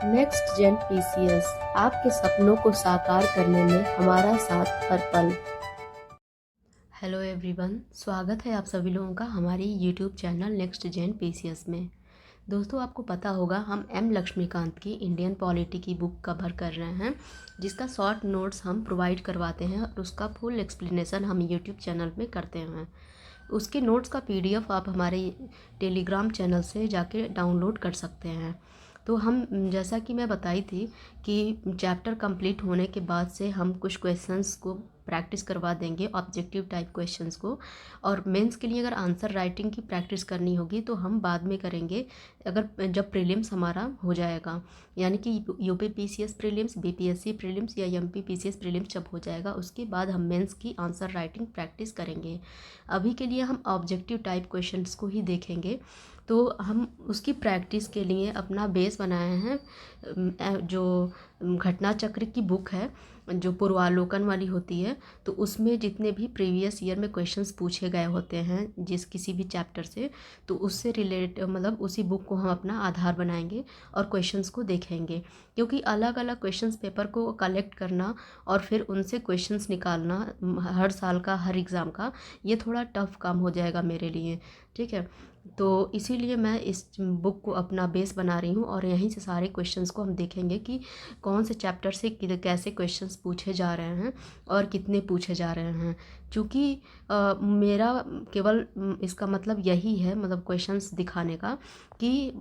Next gen PCS आपके सपनों को साकार करने में हमारा साथ हर पल। हेलो एवरीवन, स्वागत है आप सभी लोगों का हमारी YouTube channel next gen PCS में। दोस्तों, आपको पता होगा हम एम लक्ष्मीकांत की इंडियन पॉलिटी की बुक कवर कर रहे हैं, जिसका शॉर्ट नोट्स हम प्रोवाइड करवाते हैं और उसका फुल एक्सप्लेनेशन हम यूट्यूब चैनल में करते हैं। उसके नोट्स का पीडीएफ आप हमारे टेलीग्राम चैनल से जाके डाउनलोड कर सकते हैं। तो हम जैसा कि मैं बताई थी कि चैप्टर कंप्लीट होने के बाद से हम कुछ क्वेश्चंस को प्रैक्टिस करवा देंगे, ऑब्जेक्टिव टाइप क्वेश्चंस को। और मेंस के लिए अगर आंसर राइटिंग की प्रैक्टिस करनी होगी तो हम बाद में करेंगे, अगर जब प्रीलिम्स हमारा हो जाएगा, यानी कि UP PCS prelims, BPSC prelims या एमपी पीसीएस प्रीलिम्स जब हो जाएगा उसके बाद हम मेंस की आंसर राइटिंग प्रैक्टिस करेंगे। अभी के लिए हम ऑब्जेक्टिव टाइप क्वेश्चंस को ही देखेंगे। तो हम उसकी प्रैक्टिस के लिए अपना बेस बनाए हैं, जो घटना चक्र की बुक है जो पूर्वालोकन वाली होती है, तो उसमें जितने भी प्रीवियस ईयर में क्वेश्चंस पूछे गए होते हैं जिस किसी भी चैप्टर से, तो उससे रिलेट मतलब उसी बुक को हम अपना आधार बनाएंगे और क्वेश्चंस को देखेंगे। क्योंकि अलग अलग क्वेश्चंस पेपर को कलेक्ट करना और फिर उनसे क्वेश्चंस निकालना हर साल का, हर एग्ज़ाम का, ये थोड़ा टफ काम हो जाएगा मेरे लिए। ठीक है, तो इसीलिए मैं इस बुक को अपना बेस बना रही हूँ और यहीं से सारे क्वेश्चंस को हम देखेंगे कि कौन से चैप्टर से कैसे क्वेश्चंस पूछे जा रहे हैं और कितने पूछे जा रहे हैं। क्योंकि मेरा केवल इसका मतलब यही है, मतलब क्वेश्चंस दिखाने का कि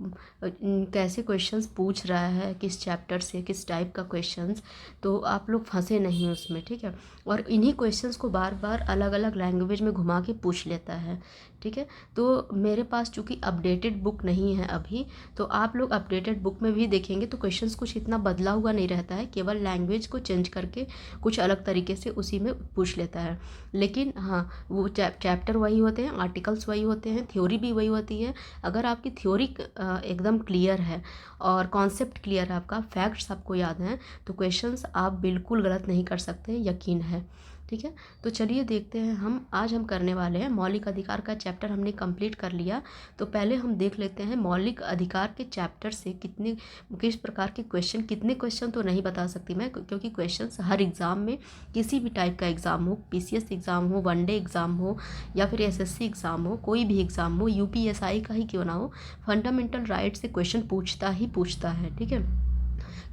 कैसे क्वेश्चंस पूछ रहा है, किस चैप्टर से, किस टाइप का क्वेश्चंस, तो आप लोग फंसे नहीं उसमें। ठीक है, और इन्हीं क्वेश्चंस को बार बार अलग अलग लैंग्वेज में घुमा के पूछ लेता है। ठीक है, तो मेरे पास चूँकि अपडेटेड बुक नहीं है अभी, तो आप लोग अपडेटेड बुक में भी देखेंगे तो क्वेश्चंस कुछ इतना बदला हुआ नहीं रहता है, केवल लैंग्वेज को चेंज करके कुछ अलग तरीके से उसी में पूछ लेता है। लेकिन हाँ, वो चैप्टर वही होते हैं, आर्टिकल्स वही होते हैं, थ्योरी भी वही होती है। अगर आपकी थ्योरी एकदम क्लियर है और कॉन्सेप्ट क्लियर है, आपका फैक्ट्स आपको याद हैं, तो क्वेश्चंस आप बिल्कुल गलत नहीं कर सकते, यकीन है। ठीक है, तो चलिए देखते हैं। आज हम करने वाले हैं मौलिक अधिकार का चैप्टर हमने कंप्लीट कर लिया। तो पहले हम देख लेते हैं मौलिक अधिकार के चैप्टर से किस प्रकार के क्वेश्चन, कितने क्वेश्चन तो नहीं बता सकती मैं, क्योंकि क्वेश्चंस हर एग्ज़ाम में, किसी भी टाइप का एग्ज़ाम हो, पीसीएस एग्ज़ाम हो, वनडे एग्ज़ाम हो या फिर एसएससी एग्ज़ाम हो, कोई भी एग्ज़ाम हो, यूपीएसआई का ही क्यों ना हो, फंडामेंटल राइट से क्वेश्चन पूछता ही पूछता है। ठीक है,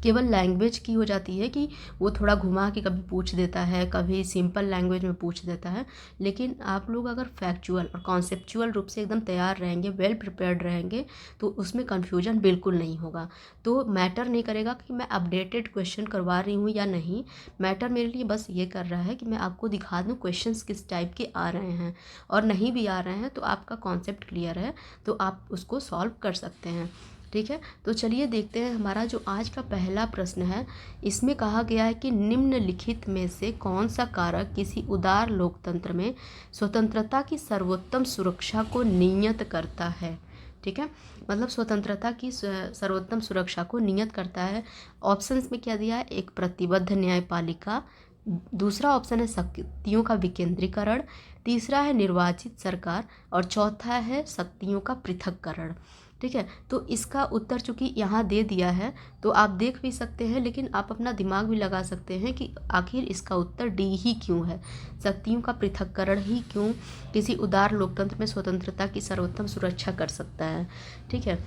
केवल लैंग्वेज की हो जाती है कि वो थोड़ा घुमा के कभी पूछ देता है, कभी सिंपल लैंग्वेज में पूछ देता है। लेकिन आप लोग अगर फैक्चुअल और कॉन्सेप्चुअल रूप से एकदम तैयार रहेंगे, वेल प्रिपेयर्ड रहेंगे, तो उसमें कन्फ्यूजन बिल्कुल नहीं होगा। तो मैटर नहीं करेगा कि मैं अपडेटेड क्वेश्चन करवा रही हूँ या नहीं, मैटर मेरे लिए बस ये कर रहा है कि मैं आपको दिखा दूँ क्वेश्चंस किस टाइप के आ रहे हैं, और नहीं भी आ रहे हैं तो आपका कॉन्सेप्ट क्लियर है तो आप उसको सॉल्व कर सकते हैं। ठीक है, तो चलिए देखते हैं हमारा जो आज का पहला प्रश्न है। इसमें कहा गया है कि निम्नलिखित में से कौन सा कारक किसी उदार लोकतंत्र में स्वतंत्रता की सर्वोत्तम सुरक्षा को नियत करता है। ठीक है, मतलब स्वतंत्रता की सर्वोत्तम सुरक्षा को नियत करता है। ऑप्शंस में क्या दिया है? एक, प्रतिबद्ध न्यायपालिका। दूसरा ऑप्शन है शक्तियों का विकेंद्रीकरण। तीसरा है निर्वाचित सरकार। और चौथा है शक्तियों का पृथक्करण। ठीक है, तो इसका उत्तर चूंकि यहाँ दे दिया है तो आप देख भी सकते हैं, लेकिन आप अपना दिमाग भी लगा सकते हैं कि आखिर इसका उत्तर डी ही क्यों है, शक्तियों का पृथक्करण ही क्यों किसी उदार लोकतंत्र में स्वतंत्रता की सर्वोत्तम सुरक्षा कर सकता है। ठीक है,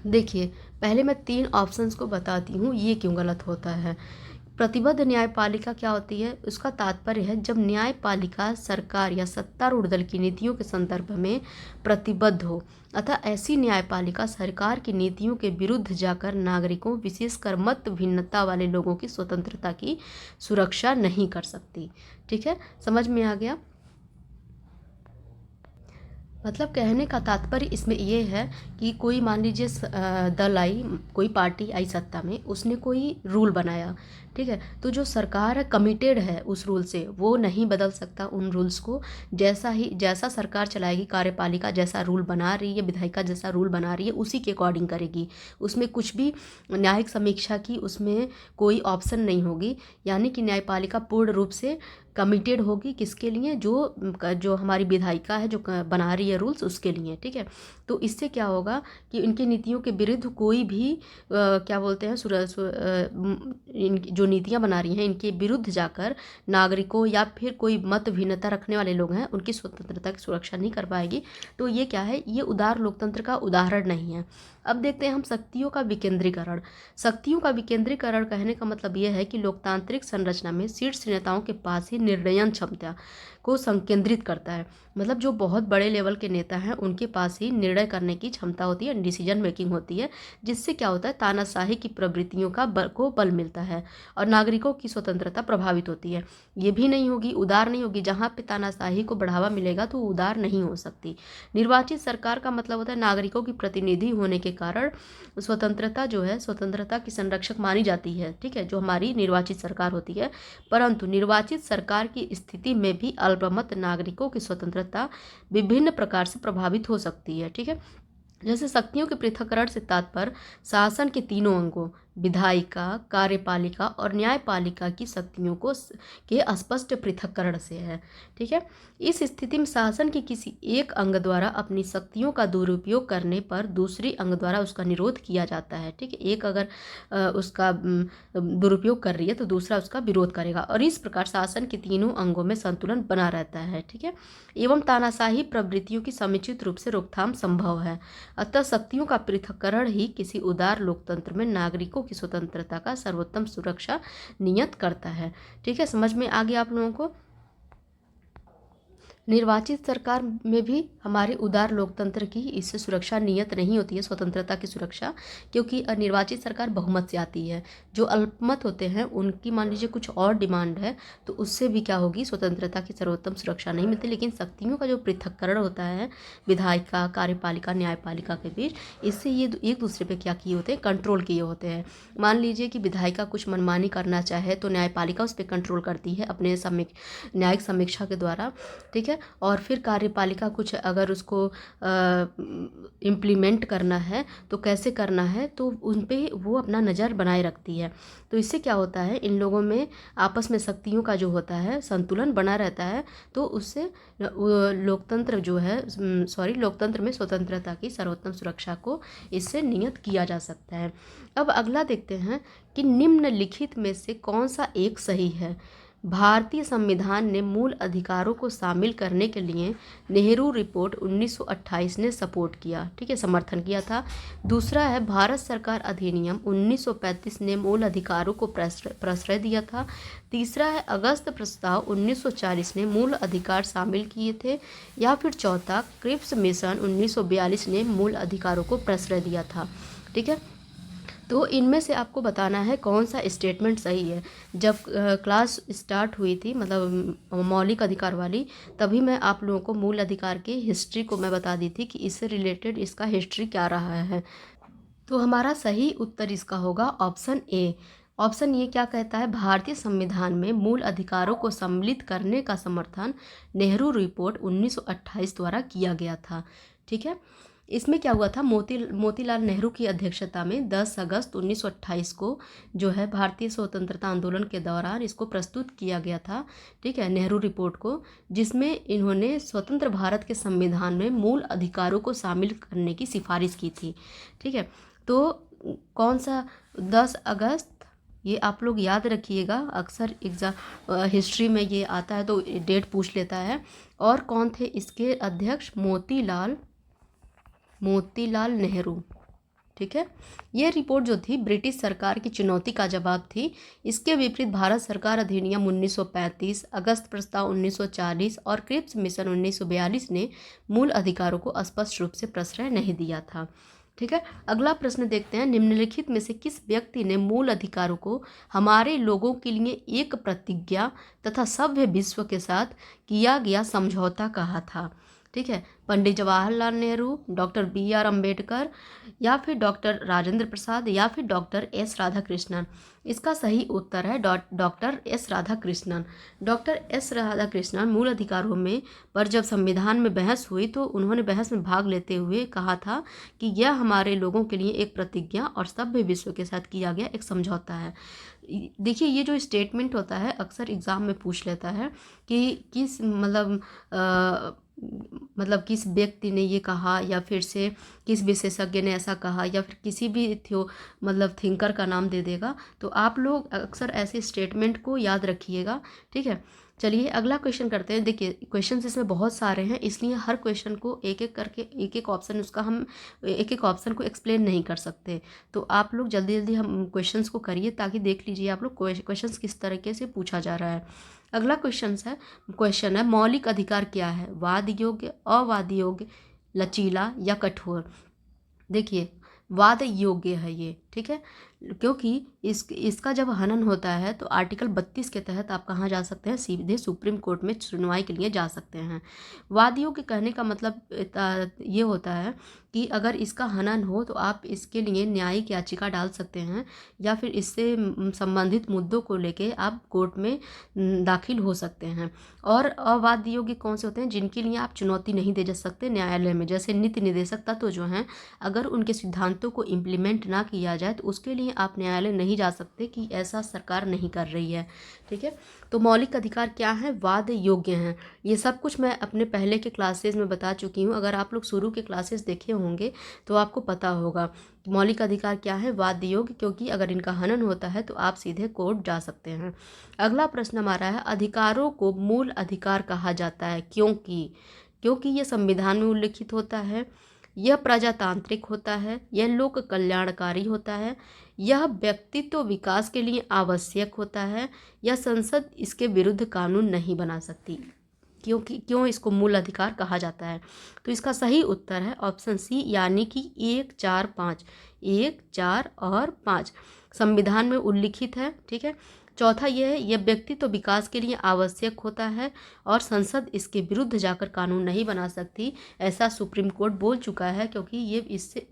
देखिए, पहले मैं 3 ऑप्शंस को बताती हूँ ये क्यों गलत होता है। प्रतिबद्ध न्यायपालिका क्या होती है? उसका तात्पर्य है जब न्यायपालिका सरकार या सत्तारूढ़ दल की नीतियों के संदर्भ में प्रतिबद्ध हो, अतः ऐसी न्यायपालिका सरकार की नीतियों के विरुद्ध जाकर नागरिकों, विशेषकर मत भिन्नता वाले लोगों की स्वतंत्रता की सुरक्षा नहीं कर सकती। ठीक है, समझ में आ गया? मतलब कहने का तात्पर्य इसमें ये है कि कोई मान लीजिए दल आई, कोई पार्टी आई सत्ता में, उसने कोई रूल बनाया। ठीक है, तो जो सरकार है कमिटेड है उस रूल से, वो नहीं बदल सकता उन रूल्स को। जैसा सरकार चलाएगी, कार्यपालिका जैसा रूल बना रही है, विधायिका जैसा रूल बना रही है, उसी के अकॉर्डिंग करेगी। उसमें कुछ भी न्यायिक समीक्षा की उसमें कोई ऑप्शन नहीं होगी, यानी कि न्यायपालिका पूर्ण रूप से कमिटेड होगी किसके लिए, जो हमारी विधायिका है, जो बना रही है रूल्स, उसके लिए। ठीक है, तो इससे क्या होगा कि इनकी नीतियों के विरुद्ध कोई भी क्या बोलते हैं जो नीतियाँ बना रही हैं इनके विरुद्ध जाकर नागरिकों या फिर कोई मत भिन्नता रखने वाले लोग हैं उनकी स्वतंत्रता की सुरक्षा नहीं कर पाएगी। तो ये क्या है, ये उदार लोकतंत्र का उदाहरण नहीं है। अब देखते हैं हम शक्तियों का विकेंद्रीकरण। शक्तियों का विकेंद्रीकरण कहने का मतलब ये है कि लोकतांत्रिक संरचना में शीर्ष नेताओं के पास ही निर्णयन क्षमता को संकेंद्रित करता है। मतलब जो बहुत बड़े लेवल के नेता हैं उनके पास ही निर्णय करने की क्षमता होती है, डिसीजन मेकिंग होती है, जिससे क्या होता है, तानाशाही की प्रवृत्तियों को बल मिलता है और नागरिकों की स्वतंत्रता प्रभावित होती है। ये भी नहीं होगी, उदार नहीं होगी। जहाँ पे तानाशाही को बढ़ावा मिलेगा तो उदार नहीं हो सकती। निर्वाचित सरकार का मतलब होता है नागरिकों की प्रतिनिधि होने के कारण स्वतंत्रता जो है, स्वतंत्रता की संरक्षक मानी जाती है। ठीक है, जो हमारी निर्वाचित सरकार होती है। परंतु निर्वाचित सरकार की स्थिति में भी अल्पमत नागरिकों की स्वतंत्रता विभिन्न प्रकार से प्रभावित हो सकती है। ठीक है, जैसे शक्तियों के पृथक्करण से तात्पर्य शासन के तीनों अंगों विधायिका, कार्यपालिका और न्यायपालिका की शक्तियों के स्पष्ट पृथक्करण से है। ठीक है, इस स्थिति में शासन के किसी एक अंग द्वारा अपनी शक्तियों का दुरुपयोग करने पर दूसरी अंग द्वारा उसका निरोध किया जाता है। ठीक है, एक अगर उसका दुरुपयोग कर रही है तो दूसरा उसका विरोध करेगा और इस प्रकार शासन के तीनों अंगों में संतुलन बना रहता है। ठीक है, एवं तानाशाही प्रवृत्तियों की समुचित रूप से रोकथाम संभव है। अतः शक्तियों का पृथक्करण ही किसी उदार लोकतंत्र में नागरिकों की स्वतंत्रता का सर्वोत्तम सुरक्षा नियत करता है। ठीक है, समझ में आ गया आप लोगों को। निर्वाचित सरकार में भी हमारे उदार लोकतंत्र की इससे सुरक्षा नियत नहीं होती है, स्वतंत्रता की सुरक्षा, क्योंकि निर्वाचित सरकार बहुमत से आती है। जो अल्पमत होते हैं उनकी मान लीजिए कुछ और डिमांड है तो उससे भी क्या होगी, स्वतंत्रता की सर्वोत्तम सुरक्षा नहीं मिलती। लेकिन शक्तियों का जो पृथक्करण होता है विधायिका, कार्यपालिका, न्यायपालिका के बीच, इससे ये एक दूसरे पे क्या किए होते हैं, कंट्रोल किए होते हैं। मान लीजिए कि विधायिका कुछ मनमानी करना चाहे तो न्यायपालिका उस पर कंट्रोल करती है अपने न्यायिक समीक्षा के द्वारा। ठीक है, और फिर कार्यपालिका कुछ अगर उसको इम्प्लीमेंट करना है तो कैसे करना है तो उन पे वो अपना नज़र बनाए रखती है। तो इससे क्या होता है, इन लोगों में आपस में शक्तियों का जो होता है संतुलन बना रहता है। तो उससे लोकतंत्र जो है लोकतंत्र में स्वतंत्रता की सर्वोत्तम सुरक्षा को इससे नियत किया जा सकता है। अब अगला देखते हैं कि निम्नलिखित में से कौन सा एक सही है। भारतीय संविधान ने मूल अधिकारों को शामिल करने के लिए नेहरू रिपोर्ट 1928 ने सपोर्ट किया। ठीक है, समर्थन किया था। दूसरा है भारत सरकार अधिनियम 1935 ने मूल अधिकारों को प्रश्रय दिया था। तीसरा है अगस्त प्रस्ताव 1940 ने मूल अधिकार शामिल किए थे। या फिर चौथा क्रिप्स मिशन 1942 ने मूल अधिकारों को प्रश्रय दिया था। ठीक है, तो इनमें से आपको बताना है कौन सा स्टेटमेंट सही है। जब क्लास स्टार्ट हुई थी, मतलब मौलिक अधिकार वाली, तभी मैं आप लोगों को मूल अधिकार की हिस्ट्री को मैं बता दी थी कि इससे रिलेटेड इसका हिस्ट्री क्या रहा है। तो हमारा सही उत्तर इसका होगा ऑप्शन ए। ऑप्शन ये क्या कहता है, भारतीय संविधान में मूल अधिकारों को सम्मिलित करने का समर्थन नेहरू रिपोर्ट 1928 द्वारा किया गया था। ठीक है, इसमें क्या हुआ था, मोतीलाल नेहरू की अध्यक्षता में 10 अगस्त 1928 को जो है भारतीय स्वतंत्रता आंदोलन के दौरान इसको प्रस्तुत किया गया था। ठीक है, नेहरू रिपोर्ट को, जिसमें इन्होंने स्वतंत्र भारत के संविधान में मूल अधिकारों को शामिल करने की सिफारिश की थी। ठीक है, तो कौन सा 10 अगस्त, ये आप लोग याद रखिएगा, अक्सर एग्जाम हिस्ट्री में ये आता है तो डेट पूछ लेता है। और कौन थे इसके अध्यक्ष, मोतीलाल नेहरू। ठीक है, ये रिपोर्ट जो थी ब्रिटिश सरकार की चुनौती का जवाब थी। इसके विपरीत भारत सरकार अधिनियम 1935, अगस्त प्रस्ताव 1940 और क्रिप्स मिशन 1942 ने मूल अधिकारों को स्पष्ट रूप से प्रश्रय नहीं दिया था। ठीक है, अगला प्रश्न देखते हैं, निम्नलिखित में से किस व्यक्ति ने मूल अधिकारों को हमारे लोगों के लिए एक प्रतिज्ञा तथा सभ्य विश्व के साथ किया गया समझौता कहा था। ठीक है, पंडित जवाहरलाल नेहरू, डॉक्टर BR अम्बेडकर, या फिर डॉक्टर राजेंद्र प्रसाद, या फिर डॉक्टर S राधाकृष्णन। इसका सही उत्तर है doctor S Radhakrishnan. Doctor S Radhakrishnan मूल अधिकारों में पर जब संविधान में बहस हुई तो उन्होंने बहस में भाग लेते हुए कहा था कि यह हमारे लोगों के लिए एक प्रतिज्ञा और सभ्य विश्व के साथ किया गया एक समझौता है। देखिए, ये जो स्टेटमेंट होता है अक्सर एग्ज़ाम में पूछ लेता है कि किस किस व्यक्ति ने ये कहा, या फिर से किस विशेषज्ञ ने ऐसा कहा, या फिर किसी भी थिंकर का नाम दे देगा। तो आप लोग अक्सर ऐसे स्टेटमेंट को याद रखिएगा, ठीक है। चलिए अगला क्वेश्चन करते हैं। देखिए क्वेश्चन इसमें बहुत सारे हैं, इसलिए हर क्वेश्चन को एक एक करके एक एक ऑप्शन को एक्सप्लेन नहीं कर सकते। तो आप लोग जल्दी जल्दी हम क्वेश्चंस को करिए ताकि देख लीजिए आप लोग क्वेश्चंस किस तरीके से पूछा जा रहा है। अगला क्वेश्चन है मौलिक अधिकार क्या है? वाद योग्य, अवाद योग्य, लचीला या कठोर? देखिए वाद योग्य है ये, ठीक है, क्योंकि इसका जब हनन होता है तो आर्टिकल 32 के तहत आप कहाँ जा सकते हैं? सीधे सुप्रीम कोर्ट में सुनवाई के लिए जा सकते हैं। वाद योग्य कहने का मतलब ये होता है कि अगर इसका हनन हो तो आप इसके लिए न्यायिक याचिका डाल सकते हैं, या फिर इससे संबंधित मुद्दों को लेके आप कोर्ट में दाखिल हो सकते हैं। और अवाद योग्य कौन से होते हैं? जिनके लिए आप चुनौती नहीं दे जा सकते न्यायालय में, जैसे नीति निर्देशक तत्व जो हैं, अगर उनके सिद्धांतों को इम्प्लीमेंट ना किया जाए तो उसके लिए आप न्यायालय नहीं जा सकते कि ऐसा सरकार नहीं कर रही है, ठीक है। तो मौलिक अधिकार क्या है? वाद योग्य हैं। ये सब कुछ मैं अपने पहले के क्लासेस में बता चुकी हूँ, अगर आप लोग शुरू के क्लासेस देखे होंगे तो आपको पता होगा मौलिक अधिकार क्या है, वाद योग्य, क्योंकि अगर इनका हनन होता है तो आप सीधे कोर्ट जा सकते हैं। अगला प्रश्न हमारा है अधिकारों को मूल अधिकार कहा जाता है क्योंकि यह संविधान में उल्लिखित होता है, यह प्रजातांत्रिक होता है, यह लोक कल्याणकारी होता है, यह व्यक्तित्व विकास के लिए आवश्यक होता है, या संसद इसके विरुद्ध कानून नहीं बना सकती। क्यों इसको मूल अधिकार कहा जाता है? तो इसका सही उत्तर है ऑप्शन सी, यानी कि 1, 4, 5, 1, 4 और 5 संविधान में उल्लिखित है, ठीक है। चौथा यह है यह व्यक्तित्व विकास के लिए आवश्यक होता है और संसद इसके विरुद्ध जाकर कानून नहीं बना सकती, ऐसा सुप्रीम कोर्ट बोल चुका है, क्योंकि ये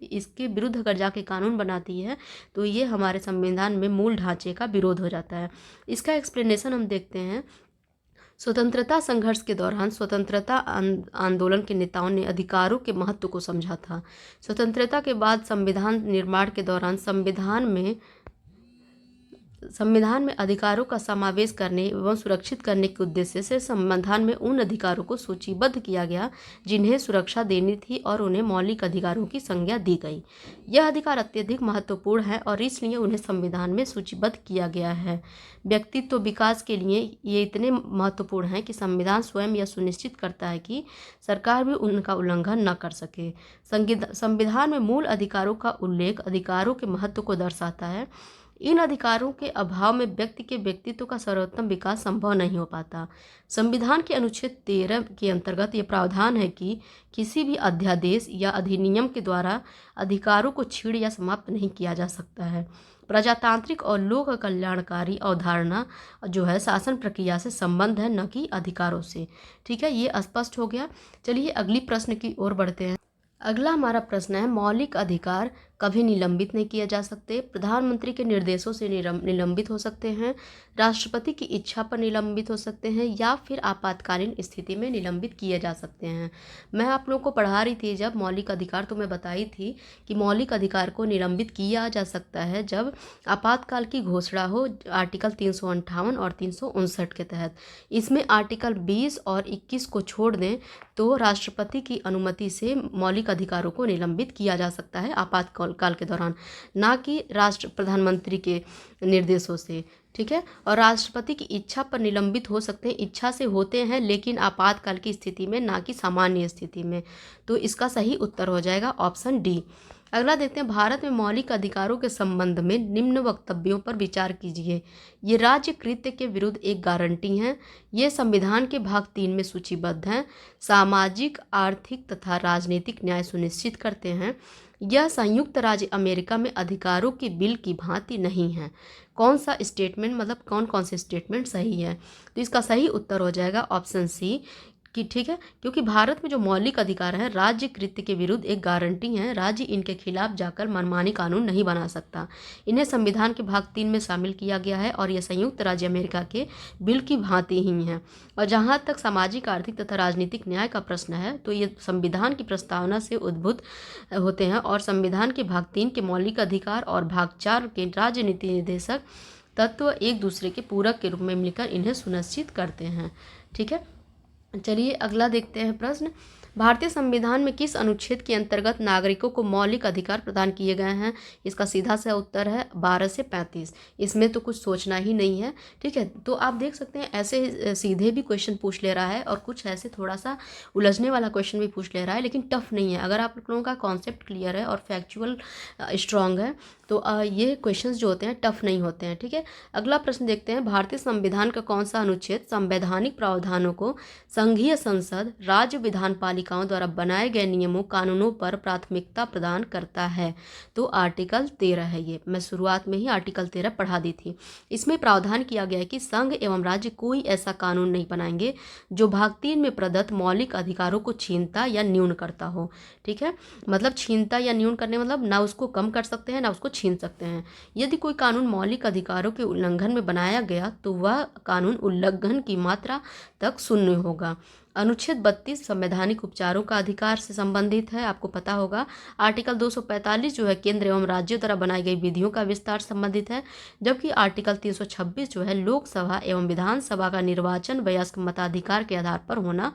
इसके विरुद्ध अगर जाके कानून बनाती है तो ये हमारे संविधान में मूल ढांचे का विरोध हो जाता है। इसका एक्सप्लेनेशन हम देखते हैं। स्वतंत्रता संघर्ष के दौरान स्वतंत्रता आंदोलन के नेताओं ने अधिकारों के महत्व को समझा था। स्वतंत्रता के बाद संविधान निर्माण के दौरान संविधान में अधिकारों का समावेश करने एवं सुरक्षित करने के उद्देश्य से संविधान में उन अधिकारों को सूचीबद्ध किया गया जिन्हें सुरक्षा देनी थी और उन्हें मौलिक अधिकारों की संज्ञा दी गई। यह अधिकार अत्यधिक महत्वपूर्ण है और इसलिए उन्हें संविधान में सूचीबद्ध किया गया है। व्यक्तित्व विकास के लिए ये इतने महत्वपूर्ण हैं कि संविधान स्वयं यह सुनिश्चित करता है कि सरकार भी उनका उल्लंघन न कर सके। संविधान में मूल अधिकारों का उल्लेख अधिकारों के महत्व को दर्शाता है। इन अधिकारों के अभाव में व्यक्ति के व्यक्तित्व का सर्वोत्तम विकास संभव नहीं हो पाता। संविधान के अनुच्छेद 13 के अंतर्गत ये प्रावधान है कि किसी भी अध्यादेश या अधिनियम के द्वारा अधिकारों को छीड़ या समाप्त नहीं किया जा सकता है। प्रजातांत्रिक और लोक कल्याणकारी अवधारणा जो है शासन प्रक्रिया से संबंध है, न कि अधिकारों से, ठीक है। ये स्पष्ट हो गया। चलिए अगली प्रश्न की ओर बढ़ते हैं। अगला हमारा प्रश्न है मौलिक अधिकार कभी निलंबित नहीं किए जा सकते। प्रधानमंत्री के निर्देशों से निलंबित हो सकते हैं, राष्ट्रपति की इच्छा पर निलंबित हो सकते हैं, या फिर आपातकालीन स्थिति में निलंबित किए जा सकते हैं। मैं आप लोगों को पढ़ा रही थी जब मौलिक अधिकार, तो मैं बताई थी कि मौलिक अधिकार को निलंबित किया जा सकता है जब आपातकाल की घोषणा हो, आर्टिकल 358 और 359 के तहत। इसमें आर्टिकल 20 और 21 को छोड़ दें तो राष्ट्रपति की अनुमति से मौलिक अधिकारों को निलंबित किया जा सकता है आपातकाल के दौरान, ना कि प्रधानमंत्री के निर्देशों से, ठीक है। और राष्ट्रपति की इच्छा पर निलंबित हो सकते हैं, इच्छा से होते हैं लेकिन आपातकाल की स्थिति में, ना कि सामान्य स्थिति में। तो इसका सही उत्तर हो जाएगा ऑप्शन डी। अगला देखते हैं भारत में मौलिक अधिकारों के संबंध में निम्न वक्तव्यों पर विचार कीजिए। ये राज्य कृत्य के विरुद्ध एक गारंटी हैं। ये संविधान के भाग 3 में सूचीबद्ध हैं। सामाजिक, आर्थिक तथा राजनीतिक न्याय सुनिश्चित करते हैं। यह संयुक्त राज्य अमेरिका में अधिकारों की बिल की भांति नहीं है। कौन सा स्टेटमेंट, मतलब कौन कौन से स्टेटमेंट सही है? तो इसका सही उत्तर हो जाएगा ऑप्शन सी, कि ठीक है, क्योंकि भारत में जो मौलिक अधिकार हैं राज्य कृत्य के विरुद्ध एक गारंटी है। राज्य इनके खिलाफ जाकर मनमानी कानून नहीं बना सकता। इन्हें संविधान के भाग 3 में शामिल किया गया है और ये संयुक्त राज्य अमेरिका के बिल की भांति ही हैं। और जहाँ तक सामाजिक, आर्थिक तथा राजनीतिक न्याय का प्रश्न है तो ये संविधान की प्रस्तावना से उद्भूत होते हैं और संविधान के भाग 3 के मौलिक अधिकार और भाग 4 के राजनीति निर्देशक तत्व एक दूसरे के पूरक के रूप में मिलकर इन्हें सुनिश्चित करते हैं। ठीक है, चलिए अगला देखते हैं प्रश्न। भारतीय संविधान में किस अनुच्छेद के अंतर्गत नागरिकों को मौलिक अधिकार प्रदान किए गए हैं? इसका सीधा सा उत्तर है 12 से 35। इसमें तो कुछ सोचना ही नहीं है। ठीक है, तो आप देख सकते हैं ऐसे सीधे भी क्वेश्चन पूछ ले रहा है और कुछ ऐसे थोड़ा सा उलझने वाला क्वेश्चन भी पूछ ले रहा है, लेकिन टफ नहीं है। अगर आप लोगों का कॉन्सेप्ट क्लियर है और फैक्चुअल स्ट्रांग है तो ये क्वेश्चंस जो होते हैं टफ नहीं होते हैं। ठीक है, अगला प्रश्न देखते हैं। भारतीय संविधान का कौन सा अनुच्छेद संवैधानिक प्रावधानों को संघीय संसद, राज्य विधान पालिकाओं द्वारा बनाए गए नियमों कानूनों पर प्राथमिकता प्रदान करता है? तो आर्टिकल 13 है। ये मैं शुरुआत में ही आर्टिकल 13 पढ़ा दी थी। इसमें प्रावधान किया गया है कि संघ एवं राज्य कोई ऐसा कानून नहीं बनाएंगे जो भाग 3 में प्रदत्त मौलिक अधिकारों को छीनता या न्यून करता हो। ठीक है, मतलब छीनता या न्यून करने मतलब ना उसको कम कर सकते हैं ना उसको छीन सकते हैं। यदि कोई कानून मौलिक अधिकारों के उल्लंघन में बनाया गया तो वह कानून उल्लंघन की मात्रा तक शून्य होगा। अनुच्छेद 32 संवैधानिक उपचारों का अधिकार से संबंधित है, आपको पता होगा। आर्टिकल 245 जो है केंद्र एवं राज्यों द्वारा बनाई गई विधियों का विस्तार संबंधित है, जबकि आर्टिकल 326 जो है लोकसभा एवं विधानसभा का निर्वाचन वयस्क मताधिकार के आधार पर होना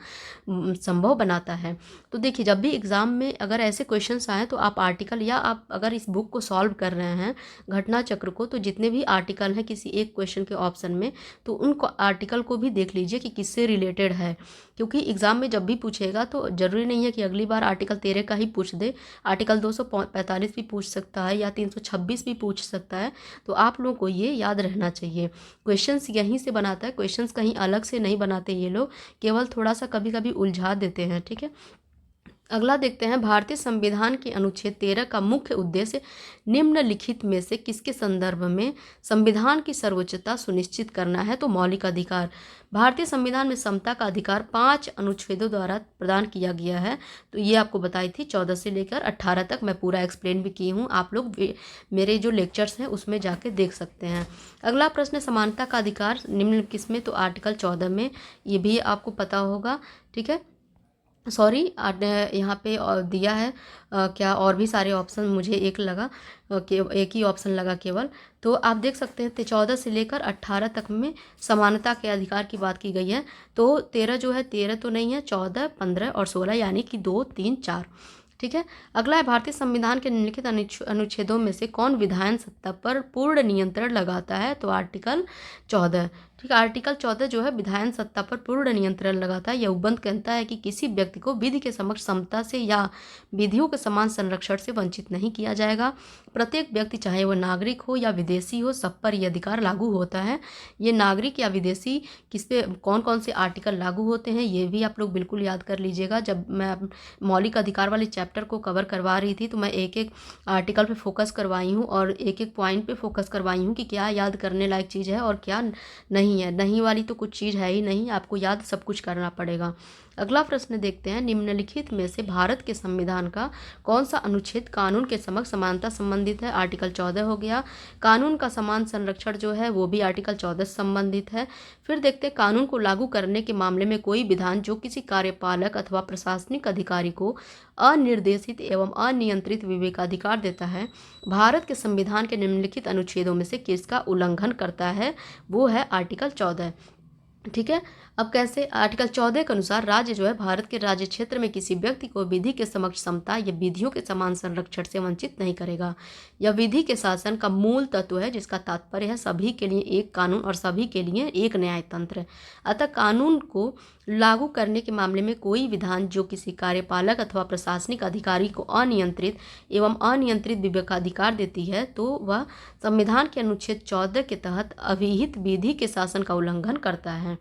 संभव बनाता है। तो देखिए, जब भी एग्जाम में अगर ऐसे क्वेश्चन आए तो आप आर्टिकल, या आप अगर इस बुक को सॉल्व कर रहे हैं घटना चक्र को, तो जितने भी आर्टिकल हैं किसी एक क्वेश्चन के ऑप्शन में, तो उन आर्टिकल को भी देख लीजिए कि किससे रिलेटेड है, क्योंकि एग्जाम में जब भी पूछेगा तो जरूरी नहीं है कि अगली बार आर्टिकल 13 का ही पूछ दे। आर्टिकल 245 भी पूछ सकता है या 326 भी पूछ सकता है। तो आप लोगों को ये याद रहना चाहिए। क्वेश्चंस यहीं से बनाता है, क्वेश्चंस कहीं अलग से नहीं बनाते ये लोग, केवल थोड़ा सा कभी कभी उलझा देते हैं। ठीक है, अगला देखते हैं। भारतीय संविधान के अनुच्छेद 13 का मुख्य उद्देश्य निम्नलिखित में से किसके संदर्भ में संविधान की सर्वोच्चता सुनिश्चित करना है? तो मौलिक अधिकार। भारतीय संविधान में समता का अधिकार 5 अनुच्छेदों द्वारा प्रदान किया गया है। तो ये आपको बताई थी 14 से लेकर 18 तक, मैं पूरा एक्सप्लेन भी की हूँ। आप लोग मेरे जो लेक्चर्स हैं उसमें जाके देख सकते हैं। अगला प्रश्न, समानता का अधिकार निम्न किस में? तो आर्टिकल 14 में, ये भी आपको पता होगा। ठीक है, सॉरी यहाँ पे दिया है क्या और भी सारे ऑप्शन, मुझे एक लगा कि एक ही ऑप्शन लगा केवल। तो आप देख सकते हैं 14 से लेकर 18 तक में समानता के अधिकार की बात की गई है। तो 13 जो है, 13 तो नहीं है, 14, 15 और 16, यानी कि 2, 3, 4। ठीक है, अगला है। भारतीय संविधान के निम्नलिखित अनुच्छेदों में से कौन विधायन सत्ता पर पूर्ण नियंत्रण लगाता है? तो आर्टिकल 14। ठीक है, आर्टिकल 14 जो है विधायन सत्ता पर पूर्ण नियंत्रण लगाता है। यह उपबंध कहता है कि किसी व्यक्ति को विधि के समक्ष समता से या विधियों के समान संरक्षण से वंचित नहीं किया जाएगा। प्रत्येक व्यक्ति, चाहे वह नागरिक हो या विदेशी हो, सब पर यह अधिकार लागू होता है। ये नागरिक या विदेशी किस पे कौन कौन से आर्टिकल लागू होते हैं ये भी आप लोग बिल्कुल याद कर लीजिएगा। जब मैं मौलिक अधिकार वाले चैप्टर को कवर करवा रही थी तो मैं एक एक आर्टिकल पे फोकस करवाई हूँ और एक एक पॉइंट पे फोकस करवाई हूँ कि क्या याद करने लायक चीज़ है और क्या नहीं है। नहीं वाली तो कुछ चीज़ है ही नहीं, आपको याद सब कुछ करना पड़ेगा। अगला प्रश्न देखते हैं। निम्नलिखित में से भारत के संविधान का कौन सा अनुच्छेद कानून के समक्ष समानता संबंधित है? आर्टिकल 14 हो गया। कानून का समान संरक्षण जो है वो भी आर्टिकल 14 से संबंधित है। फिर देखते हैं, कानून को लागू करने के मामले में कोई विधान जो किसी कार्यपालक अथवा प्रशासनिक अधिकारी को अनिर्देशित एवं अनियंत्रित विवेकाधिकार देता है, भारत के संविधान के निम्नलिखित अनुच्छेदों में से किसका उल्लंघन करता है? वो है आर्टिकल 14। ठीक है, अब कैसे? आर्टिकल 14 के अनुसार राज्य जो है भारत के राज्य क्षेत्र में किसी व्यक्ति को विधि के समक्ष समता या विधियों के समान संरक्षण से वंचित नहीं करेगा। यह विधि के शासन का मूल तत्व है, जिसका तात्पर्य है सभी के लिए एक कानून और सभी के लिए एक न्याय तंत्र। अतः कानून को लागू करने के मामले में कोई विधान जो किसी कार्यपालक अथवा प्रशासनिक अधिकारी को अनियंत्रित एवं अनियंत्रित विवेकाधिकार देती है तो वह संविधान के अनुच्छेद 14 के तहत अभिहित विधि के शासन का उल्लंघन करता है।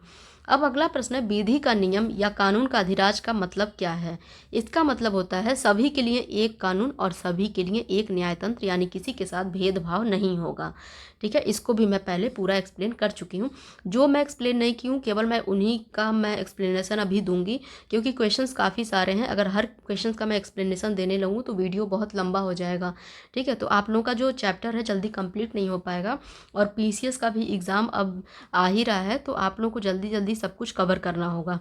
अब अगला प्रश्न है, विधि का नियम या कानून का अधिराज का मतलब क्या है? इसका मतलब होता है सभी के लिए एक कानून और सभी के लिए एक न्यायतंत्र, यानी किसी के साथ भेदभाव नहीं होगा। ठीक है, इसको भी मैं पहले पूरा एक्सप्लेन कर चुकी हूँ। जो मैं एक्सप्लेन नहीं की हूँ केवल मैं उन्हीं का मैं एक्सप्लेनेशन अभी दूंगी, क्योंकि क्वेश्चंस काफ़ी सारे हैं। अगर हर क्वेश्चन का मैं एक्सप्लेनेशन देने लगूँ तो वीडियो बहुत लंबा हो जाएगा। ठीक है, तो आप लोगों का जो चैप्टर है जल्दी कंप्लीट नहीं हो पाएगा, और पीसीएस का भी एग्ज़ाम अब आ ही रहा है, तो आप लोगों को जल्दी जल्दी सब कुछ कवर करना होगा।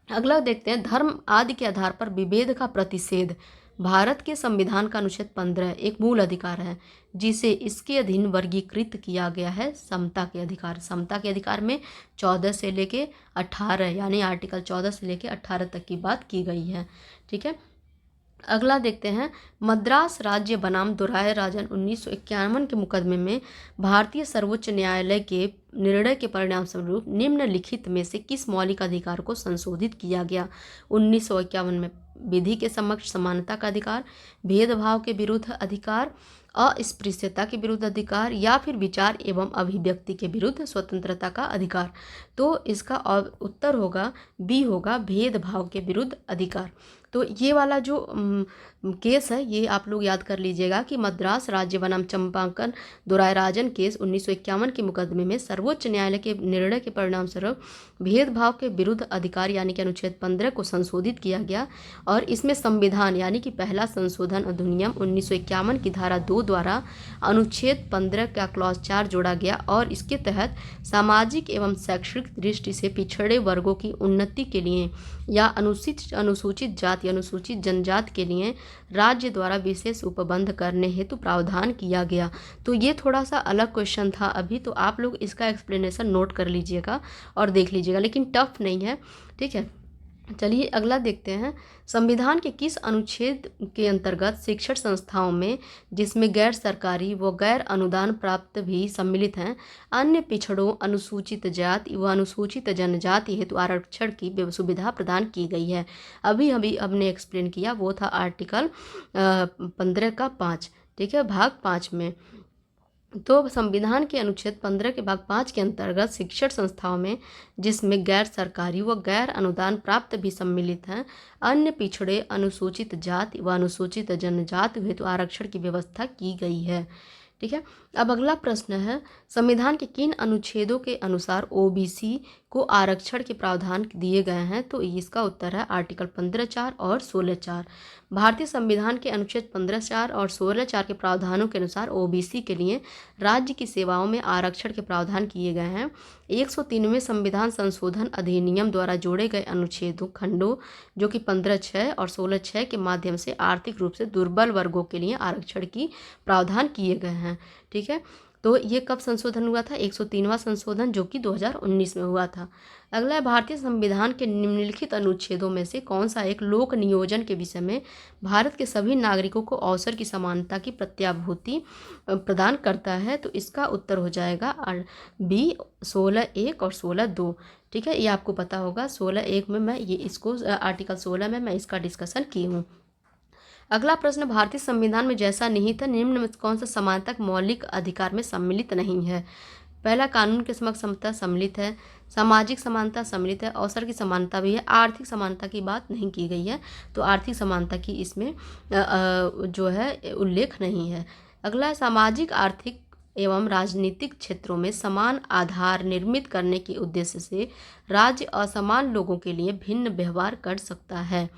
अगला देखते हैं, धर्म आदि के आधार पर विभेद का प्रतिषेध। भारत के संविधान का अनुच्छेद 15 एक मूल अधिकार है जिसे इसके अधीन वर्गीकृत किया गया है समता के अधिकार। समता के अधिकार में 14 से लेके 18 यानी आर्टिकल 14 से लेके 18 तक की बात की गई है। ठीक है, अगला देखते हैं, मद्रास राज्य बनाम दोराय राजन 1951 के मुकदमे में भारतीय सर्वोच्च न्यायालय के निर्णय के परिणाम स्वरूप निम्नलिखित में से किस मौलिक अधिकार को संशोधित किया गया? 1951 में विधि के समक्ष समानता का अधिकार, भेदभाव के विरुद्ध अधिकार, अस्पृश्यता के विरुद्ध अधिकार, या फिर विचार एवं अभिव्यक्ति के विरुद्ध स्वतंत्रता का अधिकार। तो इसका उत्तर होगा बी, होगा भेदभाव के विरुद्ध अधिकार। तो ये वाला जो केस है ये आप लोग याद कर लीजिएगा कि मद्रास राज्य बनाम चंपाकन दोरायराजन केस 1951 के मुकदमे में सर्वोच्च न्यायालय के निर्णय के परिणाम स्वरूप भेदभाव के विरुद्ध अधिकार यानी कि अनुच्छेद 15 को संशोधित किया गया, और इसमें संविधान यानी कि पहला संशोधन अधिनियम 1951 की धारा 2 द्वारा अनुच्छेद 15 का क्लॉज 4 जोड़ा गया, और इसके तहत सामाजिक एवं शैक्षणिक दृष्टि से पिछड़े वर्गों की उन्नति के लिए या अनुसूचित जाति अनुसूचित जनजाति के लिए राज्य द्वारा विशेष उपबंध करने हेतु प्रावधान किया गया। तो ये थोड़ा सा अलग क्वेश्चन था अभी, तो आप लोग इसका एक्सप्लेनेशन नोट कर लीजिएगा और देख लीजिएगा, लेकिन टफ नहीं है। ठीक है, चलिए अगला देखते हैं, संविधान के किस अनुच्छेद के अंतर्गत शिक्षण संस्थाओं में जिसमें गैर सरकारी व गैर अनुदान प्राप्त भी सम्मिलित हैं अन्य पिछड़ों अनुसूचित जाति व अनुसूचित जनजाति हेतु आरक्षण की सुविधा प्रदान की गई है? अभी हमने एक्सप्लेन किया, वो था आर्टिकल 15 का 5। ठीक है, भाग 5 में। तो संविधान के अनुच्छेद 15 के भाग 5 के अंतर्गत शिक्षण संस्थाओं में जिसमें गैर सरकारी व गैर अनुदान प्राप्त भी सम्मिलित हैं अन्य पिछड़े अनुसूचित जाति व अनुसूचित जनजाति हेतु आरक्षण की व्यवस्था की गई है। ठीक है, अब अगला प्रश्न है, संविधान के किन अनुच्छेदों के अनुसार ओबीसी को आरक्षण के प्रावधान दिए गए हैं? तो इसका उत्तर है आर्टिकल 15(4) और 16(4). भारतीय संविधान के अनुच्छेद 15(4) और 16(4) के प्रावधानों के अनुसार ओबीसी के लिए राज्य की सेवाओं में आरक्षण के प्रावधान किए गए हैं। 103वें संविधान संशोधन अधिनियम द्वारा जोड़े गए अनुच्छेदों खंडों जो कि 15(6) और 16(6) के माध्यम से आर्थिक रूप से दुर्बल वर्गों के लिए आरक्षण की प्रावधान किए गए हैं। ठीक है, तो ये कब संशोधन हुआ था? 103वां संशोधन जो कि 2019 में हुआ था। अगला है, भारतीय संविधान के निम्नलिखित अनुच्छेदों में से कौन सा एक लोक नियोजन के विषय में भारत के सभी नागरिकों को अवसर की समानता की प्रत्याभूति प्रदान करता है? तो इसका उत्तर हो जाएगा बी, 16(1) और 16(2). ठीक है, ये आपको पता होगा। 16(1) में मैं ये इसको आर्टिकल 16 में मैं इसका डिस्कशन की हूँ। अगला प्रश्न, भारतीय संविधान में जैसा निहित है निम्न में कौन सा समानता मौलिक अधिकार में सम्मिलित नहीं है? पहला, कानून के समक्ष समता सम्मिलित है, सामाजिक समानता सम्मिलित है, अवसर की समानता भी है, आर्थिक समानता की बात नहीं की गई है, तो आर्थिक समानता की इसमें जो है उल्लेख नहीं है। अगला, सामाजिक आर्थिक एवं राजनीतिक क्षेत्रों में समान आधार निर्मित करने के उद्देश्य से राज्य असमान लोगों के लिए भिन्न व्यवहार कर सकता है।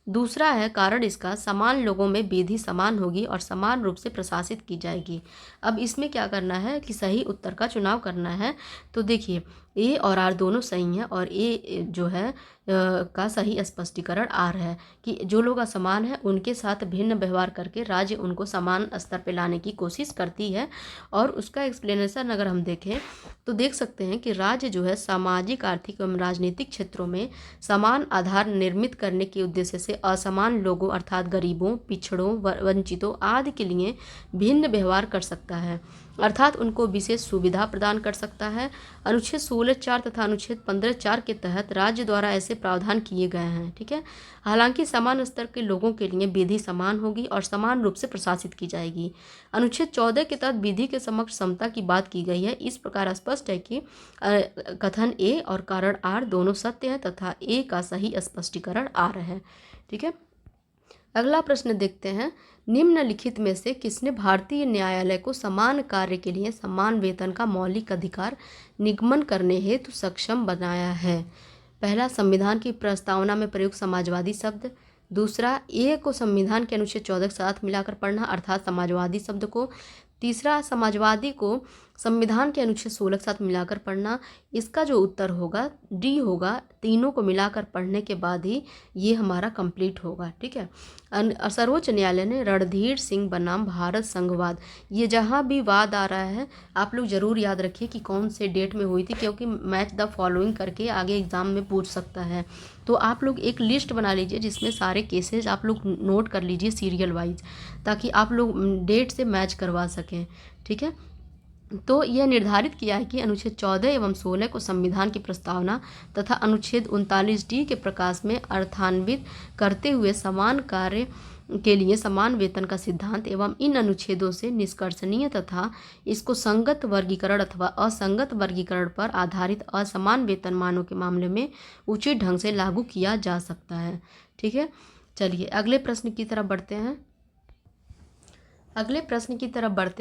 दूसरा है, कारण इसका समान लोगों में विधि समान होगी और समान रूप से प्रशासित की जाएगी। अब इसमें क्या करना है कि सही उत्तर का चुनाव करना है। तो देखिए, ए और आर दोनों सही हैं, और ए जो है का सही स्पष्टीकरण आर है कि जो लोग असमान हैं उनके साथ भिन्न व्यवहार करके राज्य उनको समान स्तर पर लाने की कोशिश करती है। और उसका एक्सप्लेनेशन अगर हम देखें तो देख सकते हैं कि राज्य जो है सामाजिक आर्थिक एवं राजनीतिक क्षेत्रों में समान आधार निर्मित करने के उद्देश्य से असमान लोगों अर्थात गरीबों, पिछड़ों, वंचितों आदि के लिए भिन्न व्यवहार कर सकता है। अर्थात उनको विशेष सुविधा प्रदान कर सकता है। अनुच्छेद 16(4) तथा अनुच्छेद 15(4) के तहत राज्य द्वारा ऐसे प्रावधान किए गए हैं। ठीक है, हालांकि समान स्तर के लोगों के लिए विधि समान होगी और समान रूप से प्रशासित की जाएगी। अनुच्छेद 14 के तहत विधि के समक्ष समता की बात की गई है। इस प्रकार स्पष्ट है कि कथन ए और कारण आर दोनों सत्य है तथा ए का सही स्पष्टीकरण आर है। ठीक है, अगला प्रश्न देखते हैं। निम्नलिखित में से किसने भारतीय न्यायालय को समान कार्य के लिए समान वेतन का मौलिक अधिकार निगमन करने हेतु सक्षम बनाया है? पहला, संविधान की प्रस्तावना में प्रयुक्त समाजवादी शब्द। दूसरा, ए को संविधान के अनुच्छेद 14 के साथ मिलाकर पढ़ना अर्थात समाजवादी शब्द को। तीसरा, समाजवादी को संविधान के अनुच्छेद 16 के साथ मिलाकर पढ़ना। इसका जो उत्तर होगा डी होगा, तीनों को मिलाकर पढ़ने के बाद ही ये हमारा कंप्लीट होगा। ठीक है, सर्वोच्च न्यायालय ने रणधीर सिंह बनाम भारत संघवाद, ये जहाँ भी वाद आ रहा है आप लोग ज़रूर याद रखिए कि कौन से डेट में हुई थी, क्योंकि मैच द फॉलोइंग करके आगे एग्जाम में पूछ सकता है। तो आप लोग एक लिस्ट बना लीजिए जिसमें सारे केसेस आप लोग नोट कर लीजिए सीरियल वाइज, ताकि आप लोग डेट से मैच करवा सकें। ठीक है, तो यह निर्धारित किया है कि अनुच्छेद 14 एवं 16 को संविधान की प्रस्तावना तथा अनुच्छेद 39D के प्रकाश में अर्थान्वित करते हुए समान कार्य के लिए समान वेतन का सिद्धांत एवं इन अनुच्छेदों से निष्कर्षणीय तथा इसको संगत वर्गीकरण अथवा असंगत वर्गीकरण पर आधारित असमान वेतन मानों के मामले में उचित ढंग से लागू किया जा सकता है। ठीक है, चलिए अगले प्रश्न की तरफ बढ़ते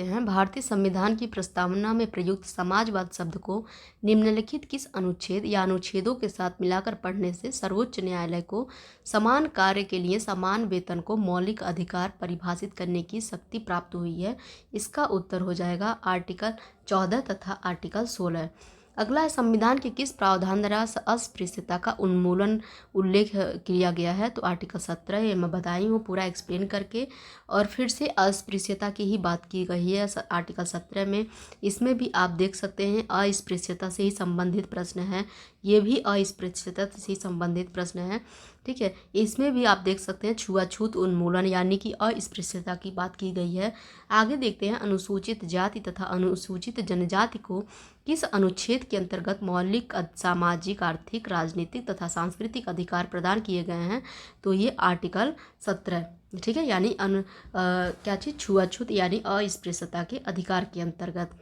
हैं। भारतीय संविधान की प्रस्तावना में प्रयुक्त समाजवाद शब्द को निम्नलिखित किस अनुच्छेद या अनुच्छेदों के साथ मिलाकर पढ़ने से सर्वोच्च न्यायालय को समान कार्य के लिए समान वेतन को मौलिक अधिकार परिभाषित करने की शक्ति प्राप्त हुई है? इसका उत्तर हो जाएगा आर्टिकल 14 तथा आर्टिकल 16। अगला है, संविधान के किस प्रावधान द्वारा अस्पृश्यता का उन्मूलन उल्लेख किया गया है? तो आर्टिकल 17, ये मैं बताई हूँ पूरा एक्सप्लेन करके, और फिर से अस्पृश्यता की ही बात की गई है आर्टिकल 17 में। इसमें भी आप देख सकते हैं अस्पृश्यता से ही संबंधित प्रश्न है, ये भी अस्पृश्यता से ही संबंधित प्रश्न है। ठीक है, इसमें भी आप देख सकते हैं छुआछूत उन्मूलन यानी कि अस्पृश्यता की बात की गई है। आगे देखते हैं, अनुसूचित जाति तथा अनुसूचित जनजाति को किस अनुच्छेद के अंतर्गत मौलिक सामाजिक, आर्थिक, राजनीतिक तथा सांस्कृतिक अधिकार प्रदान किए गए हैं? तो ये आर्टिकल 17। ठीक है, यानी क्या चीज़, छुआछूत यानी अस्पृश्यता के अधिकार के अंतर्गत।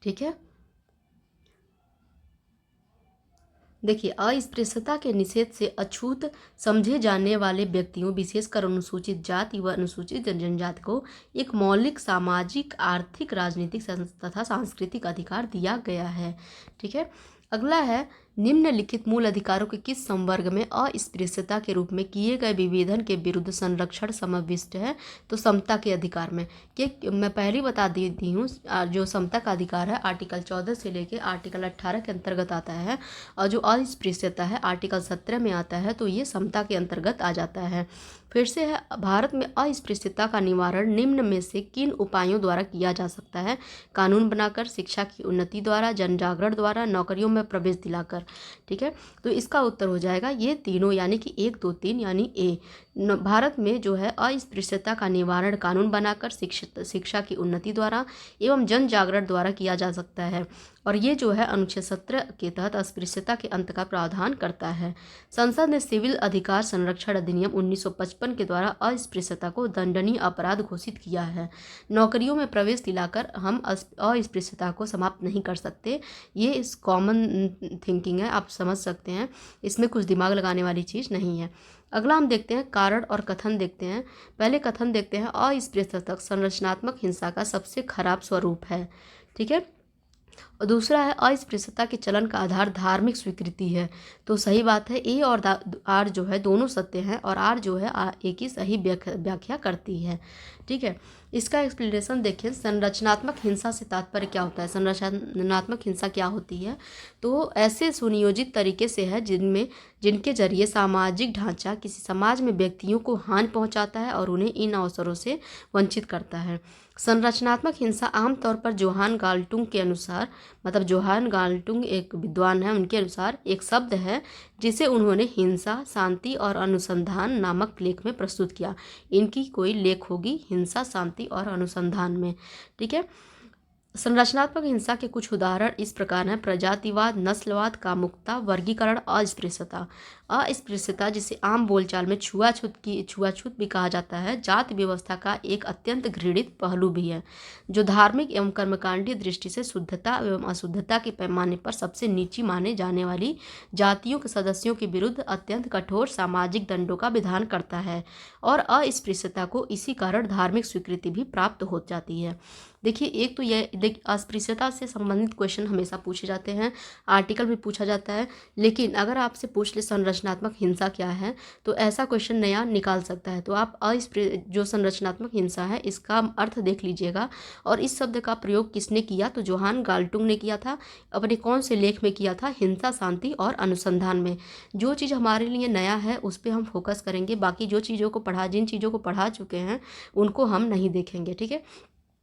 ठीक है, देखिए, अस्पृश्यता के निषेध से अछूत समझे जाने वाले व्यक्तियों विशेषकर अनुसूचित जाति व अनुसूचित जनजाति को एक मौलिक सामाजिक, आर्थिक, राजनीतिक तथा सांस्कृतिक अधिकार दिया गया है। ठीक है, अगला है, निम्नलिखित मूल अधिकारों के किस संवर्ग में अस्पृश्यता के रूप में किए गए विभेदन के विरुद्ध संरक्षण समाविष्ट है? तो समता के अधिकार में। कि मैं पहले बता देती हूँ, जो समता का अधिकार है आर्टिकल 14 से लेकर आर्टिकल 18 के अंतर्गत आता है, और जो अस्पृश्यता है आर्टिकल 17 में आता है, तो ये समता के अंतर्गत आ जाता है। फिर से है, भारत में अस्पृश्यता का निवारण निम्न में से किन उपायों द्वारा किया जा सकता है? कानून बनाकर, शिक्षा की उन्नति द्वारा, जन जागरण द्वारा, नौकरियों में प्रवेश दिलाकर। ठीक है, तो इसका उत्तर हो जाएगा ये तीनों, यानी कि 1, 2, 3 यानी ए। भारत में जो है अस्पृश्यता का निवारण कानून बनाकर, शिक्षा की उन्नति द्वारा एवं जन जागरण द्वारा किया जा सकता है, और ये जो है अनुच्छेद 17 के तहत अस्पृश्यता के अंत का प्रावधान करता है। संसद ने सिविल अधिकार संरक्षण अधिनियम 1955 के द्वारा अस्पृश्यता को दंडनीय अपराध घोषित किया है। नौकरियों में प्रवेश दिलाकर हम अस्पृश्यता को समाप्त नहीं कर सकते, ये इस कॉमन थिंकिंग है, आप समझ सकते हैं, इसमें कुछ दिमाग लगाने वाली चीज़ नहीं है। अगला हम देखते हैं कारण और कथन देखते हैं। पहले कथन देखते हैं, अस्पृश्यता संरचनात्मक हिंसा का सबसे खराब स्वरूप है। ठीक है, और दूसरा है, अस्पृश्यता के चलन का आधार धार्मिक स्वीकृति है। तो सही बात है, ए और आर जो है दोनों सत्य हैं, और आर जो है ए की सही व्याख्या करती है। ठीक है, इसका एक्सप्लेनेशन देखें। संरचनात्मक हिंसा से तात्पर्य क्या होता है? संरचनात्मक हिंसा क्या होती है? तो ऐसे सुनियोजित तरीके से है जिनके जरिए सामाजिक ढांचा किसी समाज में व्यक्तियों को हानि पहुंचाता है और उन्हें इन अवसरों से वंचित करता है। संरचनात्मक हिंसा आमतौर पर जोहान गाल्टुंग के अनुसार, मतलब जोहान गाल्टुंग एक विद्वान है, उनके अनुसार एक शब्द है जिसे उन्होंने हिंसा, शांति और अनुसंधान नामक लेख में प्रस्तुत किया। इनकी कोई लेख होगी हिंसा, शांति और अनुसंधान में। ठीक है, संरचनात्मक हिंसा के कुछ उदाहरण इस प्रकार हैं: प्रजातिवाद, नस्लवाद, कामुकता, वर्गीकरण, अस्पृश्यता। अस्पृश्यता, जिसे आम बोलचाल में छुआछूत भी कहा जाता है, जाति व्यवस्था का एक अत्यंत घृणित पहलू भी है, जो धार्मिक एवं कर्मकांडीय दृष्टि से शुद्धता एवं अशुद्धता के पैमाने पर सबसे नीची माने जाने वाली जातियों के सदस्यों के विरुद्ध अत्यंत कठोर सामाजिक दंडों का विधान करता है, और अस्पृश्यता को इसी कारण धार्मिक स्वीकृति भी प्राप्त हो जाती है। देखिए, एक तो यह अस्पृश्यता से संबंधित क्वेश्चन हमेशा पूछे जाते हैं, आर्टिकल भी पूछा जाता है, लेकिन अगर आपसे पूछ ले संरचनात्मक हिंसा क्या है, तो ऐसा क्वेश्चन नया निकाल सकता है। तो आप जो संरचनात्मक हिंसा है इसका अर्थ देख लीजिएगा, और इस शब्द का प्रयोग किसने किया, तो जोहान गाल्टुंग ने किया था। अपने कौन से लेख में किया था? हिंसा, शांति और अनुसंधान में। जो चीज़ हमारे लिए नया है उस पर हम फोकस करेंगे, बाकी जिन चीज़ों को पढ़ा चुके हैं उनको हम नहीं देखेंगे। ठीक है,